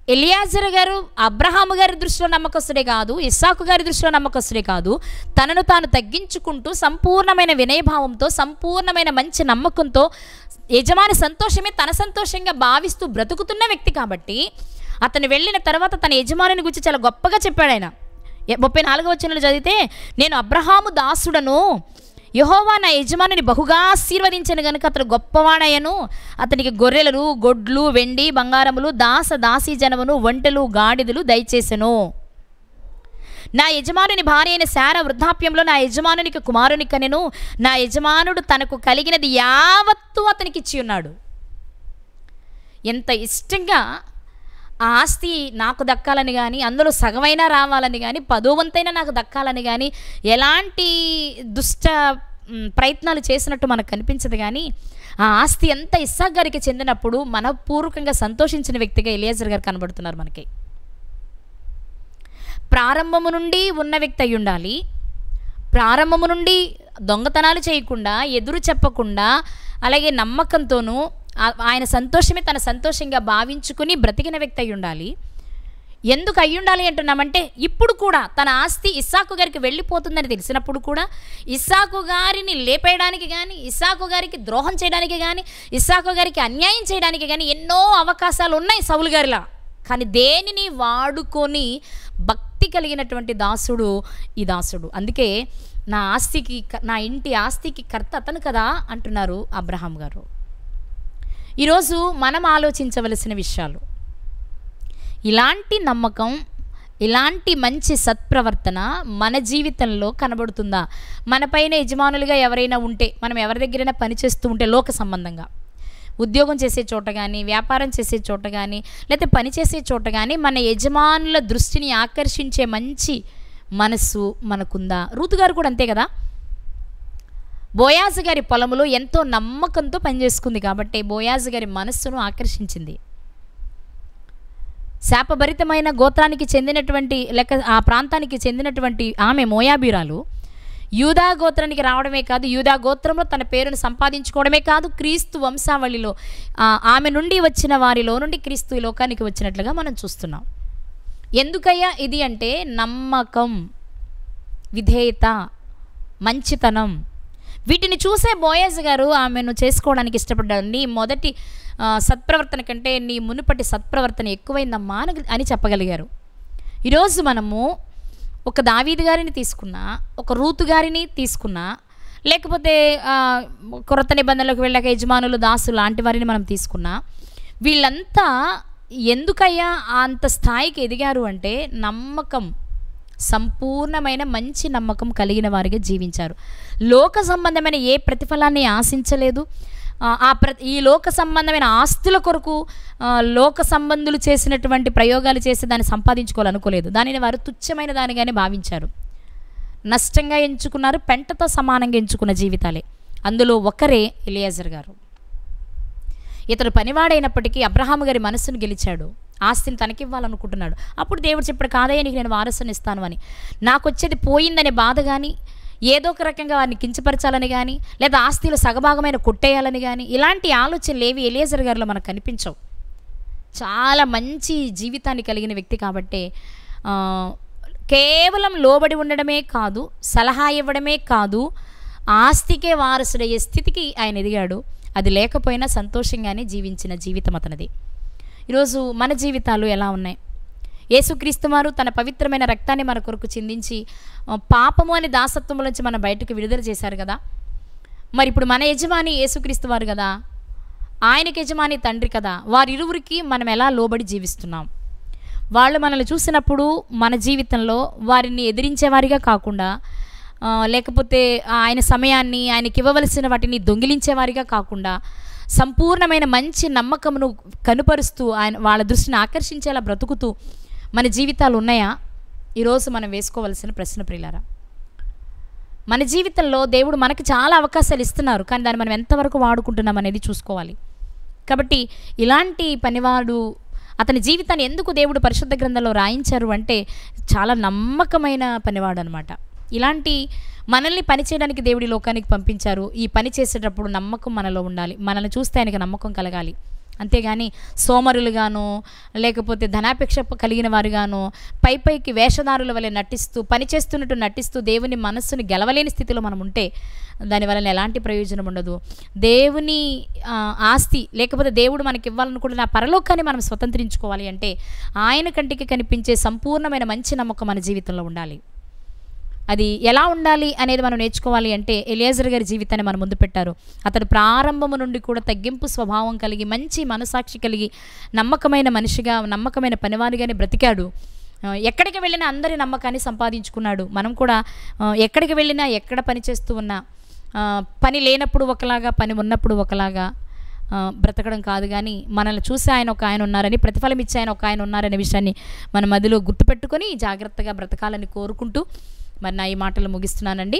ఎలియాజరు గారు అబ్రహాము గారి దృష్టిలో నమ్మకస్తుడే కాదు, ఇస్సాకు గారి దృష్టిలో నమ్మకస్తుడే కాదు, తనను తాను తగ్గించుకుంటూ సంపూర్ణమైన వినయభావంతో, సంపూర్ణమైన మంచి నమ్మకంతో, యజమాని సంతోషమే తన సంతోషంగా భావిస్తూ బ్రతుకుతున్న వ్యక్తి కాబట్టి అతను వెళ్ళిన తర్వాత తన యజమానిని గురించి చాలా గొప్పగా చెప్పాడు ఆయన. 34వ వచనంలో చదివితే, నేను అబ్రహాము దాసుడను, యెహోవా నా యజమానిని బహుగా ఆశీర్వదించను గనుక అతడు గొప్పవాడయ్యను, అతనికి గొర్రెలను, గొడ్లు, వెండి, బంగారములు, దాసీ జనమును, ఒంటెలు, గాడిదలు దయచేసెను. నా యజమానుని భార్య అయిన శారా వృద్ధాప్యంలో నా యజమానునికి కుమారుని కనెను, నా యజమానుడు తనకు కలిగినది యావత్తు అతనికి ఇచ్చి ఉన్నాడు. ఎంత ఇష్టంగా ఆ ఆస్తి నాకు దక్కాలని కానీ, అందులో సగమైనా రావాలని కానీ, 10వ వంతైనా నాకు దక్కాలని కానీ ఎలాంటి దుష్ట ప్రయత్నాలు చేసినట్టు మనకు కనిపించదు. కానీ ఆ ఆస్తి ఎంత ఇస్సాకు గారికి చెందినప్పుడు మనపూర్వకంగా సంతోషించిన వ్యక్తిగా ఎలియాజర్ గారు కనబడుతున్నారు మనకి. ప్రారంభము నుండి ఉన్న వ్యక్తి అయి ఉండాలి, ప్రారంభము నుండి దొంగతనాలు చేయకుండా, ఎదురు చెప్పకుండా, అలాగే నమ్మకంతోనూ ఆయన సంతోషమే తన సంతోషంగా భావించుకుని బ్రతికిన వ్యక్తి అయి ఉండాలి. ఎందుకు అయి ఉండాలి అంటున్నామంటే, ఇప్పుడు కూడా తన ఆస్తి ఇస్సాకు గారికి వెళ్ళిపోతుందని తెలిసినప్పుడు కూడా ఇస్సాకు గారిని లేపేయడానికి కానీ, ఇస్సాకు గారికి ద్రోహం చేయడానికి కానీ, ఇస్సాకు గారికి అన్యాయం చేయడానికి కానీ ఎన్నో అవకాశాలు ఉన్నాయి సౌలు గారిలా. కానీ దేనిని వాడుకొని భక్తి కలిగినటువంటి దాసుడు ఈ దాసుడు. అందుకే నా ఇంటి ఆస్తికి కర్త అతను కదా అంటున్నారు అబ్రహాం గారు. ఈరోజు మనం ఆలోచించవలసిన విషయాలు, ఇలాంటి నమ్మకం, ఇలాంటి మంచి సత్ప్రవర్తన మన జీవితంలో కనబడుతుందా? మన పైన యజమానులుగా ఎవరైనా ఉంటే, మనం ఎవరి దగ్గరైనా పనిచేస్తూ ఉంటే, లోక సంబంధంగా ఉద్యోగం చేసే చోట కానీ, వ్యాపారం చేసే చోట కానీ, లేకపోతే పని చేసే చోట కానీ మన యజమానుల దృష్టిని ఆకర్షించే మంచి మనస్సు మనకుందా? రూతు గారు కూడా అంతే కదా. బోయాజు గారి పొలంలో ఎంతో నమ్మకంతో పనిచేసుకుంది కాబట్టి బోయాజు గారి మనస్సును ఆకర్షించింది. శాపభరితమైన గోత్రానికి చెందినటువంటి ఆ ప్రాంతానికి చెందినటువంటి ఆమె మోయాబీరాలు యూదా గోత్రానికి రావడమే కాదు, యూదా గోత్రంలో తన పేరును సంపాదించుకోవడమే కాదు, క్రీస్తు వంశావళిలో ఆమె నుండి వచ్చిన వారిలో నుండి క్రీస్తు ఈ లోకానికి వచ్చినట్లుగా మనం చూస్తున్నాం. ఎందుకయ్యా ఇది అంటే నమ్మకం, విధేయత, మంచితనం. వీటిని చూసే బోయజ్ గారు ఆమెను చేసుకోవడానికి ఇష్టపడ్డాడు. నీ మొదటి సత్ప్రవర్తన కంటే నీ మునుపటి సత్ప్రవర్తన ఎక్కువైందమ్మా అని చెప్పగలిగారు. ఈరోజు మనము ఒక దావీదు గారిని తీసుకున్నా, ఒక రూతు గారిని తీసుకున్నా, లేకపోతే కొత్త నిబంధనలకు వెళ్ళాక యజమానులు, దాసులు లాంటి వారిని మనం తీసుకున్నా, వీళ్ళంతా ఎందుకయ్యా అంత స్థాయికి ఎదిగారు అంటే నమ్మకం, సంపూర్ణమైన మంచి నమ్మకం కలిగిన వారిగా జీవించారు. లోక సంబంధమైన ఏ ప్రతిఫలాన్ని ఆశించలేదు. ఈ లోక సంబంధమైన ఆస్తుల కొరకు లోక సంబంధులు చేసినటువంటి ప్రయోగాలు చేసి దాన్ని సంపాదించుకోవాలనుకోలేదు. దానిని వారు తుచ్చమైన దానిగానే భావించారు. నష్టంగా ఎంచుకున్నారు, పెంటతో సమానంగా ఎంచుకున్న జీవితాలే. అందులో ఒకరే ఎలియాజర్ గారు. ఇతడు పనివాడైనప్పటికీ అబ్రహాము గారి మనస్సును గెలిచాడు. ఆస్తిని తనకివ్వాలనుకుంటున్నాడు. అప్పుడు దేవుడు చెప్పాడు, కాదయ్య నీకు నేను వారసుని ఇస్తాను అని. నాకు వచ్చేది పోయిందనే బాధ కానీ, ఏదో ఒక రకంగా వారిని కించపరచాలని కానీ, లేదా ఆస్తిలో సగభాగమైన కొట్టేయాలని కానీ, ఇలాంటి ఆలోచనలు ఏవి ఎలియాజర్ గారిలో మనకు కనిపించవు. చాలా మంచి జీవితాన్ని కలిగిన వ్యక్తి కాబట్టి కేవలం లోబడి ఉండడమే కాదు, సలహా ఇవ్వడమే కాదు, ఆస్తికే వారసుడయ్యే స్థితికి ఆయన ఎదిగాడు. అది లేకపోయినా సంతోషంగానే జీవించిన జీవితం అతనిది. ఈరోజు మన జీవితాలు ఎలా ఉన్నాయి? యేసుక్రీస్తు వారు తన పవిత్రమైన రక్తాన్ని మన కొరకు చిందించి పాపము అనే దాసత్వం నుంచి మన బయటకు విడుదల చేశారు కదా. మరి ఇప్పుడు మన యజమాని యేసుక్రీస్తు వారు కదా, ఆయనకి యజమాని తండ్రి కదా. వారిరువురికి మనం ఎలా లోబడి జీవిస్తున్నాం? వాళ్ళు మనల్ని చూసినప్పుడు మన జీవితంలో వారిని ఎదిరించేవారిగా కాకుండా, లేకపోతే ఆయన సమయాన్ని, ఆయనకి ఇవ్వవలసిన వాటిని దొంగిలించేవారిగా కాకుండా, సంపూర్ణమైన మంచి నమ్మకమును కనుపరుస్తూ వాళ్ళ దృష్టిని ఆకర్షించేలా బ్రతుకుతూ మన జీవితాలు ఉన్నాయా? ఈరోజు మనం వేసుకోవలసిన ప్రశ్న ప్రియులారా. మన జీవితంలో దేవుడు మనకి చాలా అవకాశాలు ఇస్తున్నారు, కానీ దాన్ని మనం ఎంతవరకు వాడుకుంటున్నాం అనేది చూసుకోవాలి. కాబట్టి ఇలాంటి పనివాడు, అతని జీవితాన్ని ఎందుకు దేవుడు పరిశుద్ధ గ్రంథంలో రాయించారు అంటే చాలా నమ్మకమైన పనివాడు అనమాట. ఇలాంటి మనల్ని పని చేయడానికి దేవుడి లోకానికి పంపించారు. ఈ పని చేసేటప్పుడు నమ్మకం మనలో ఉండాలి. మనల్ని చూస్తే ఆయనకి నమ్మకం కలగాలి. అంతేగాని సోమరులుగానో, లేకపోతే ధనాపేక్ష కలిగిన వారుగానో, పైకి వేషధారుల వలె నటిస్తూ, పని చేస్తున్నట్టు నటిస్తూ దేవుని మనస్సుని గెలవలేని స్థితిలో మనం ఉంటే దానివల్ల ఎలాంటి ప్రయోజనం ఉండదు. దేవుని ఆస్తి, లేకపోతే దేవుడు మనకి ఇవ్వాలనుకుంటున్న ఆ పరలోకాన్ని మనం స్వతంత్రించుకోవాలి అంటే ఆయన కంటికి కనిపించే సంపూర్ణమైన మంచి నమ్మకం మన జీవితంలో ఉండాలి. అది ఎలా ఉండాలి అనేది మనం నేర్చుకోవాలి అంటే ఎలియాజర్ గారి జీవితాన్ని మన ముందు పెట్టారు. అతడు ప్రారంభము నుండి కూడా తగ్గింపు స్వభావం కలిగి, మంచి మనసాక్షి కలిగి, నమ్మకమైన మనిషిగా, నమ్మకమైన పనివారిగానే బ్రతికాడు. ఎక్కడికి వెళ్ళినా అందరి నమ్మకాన్ని సంపాదించుకున్నాడు. మనం కూడా ఎక్కడికి వెళ్ళినా, ఎక్కడ పని చేస్తూ ఉన్నా, పని లేనప్పుడు ఒకలాగా, పని ఉన్నప్పుడు ఒకలాగా బ్రతకడం కాదు. కానీ మనల్ని చూసి ఆయన ఉన్నారని, ప్రతిఫలం ఇచ్చి ఆయన ఉన్నారనే విషయాన్ని మన మదిలో గుర్తుపెట్టుకొని జాగ్రత్తగా బ్రతకాలని కోరుకుంటూ మరి నా ఈ మాటలు ముగిస్తున్నానండి.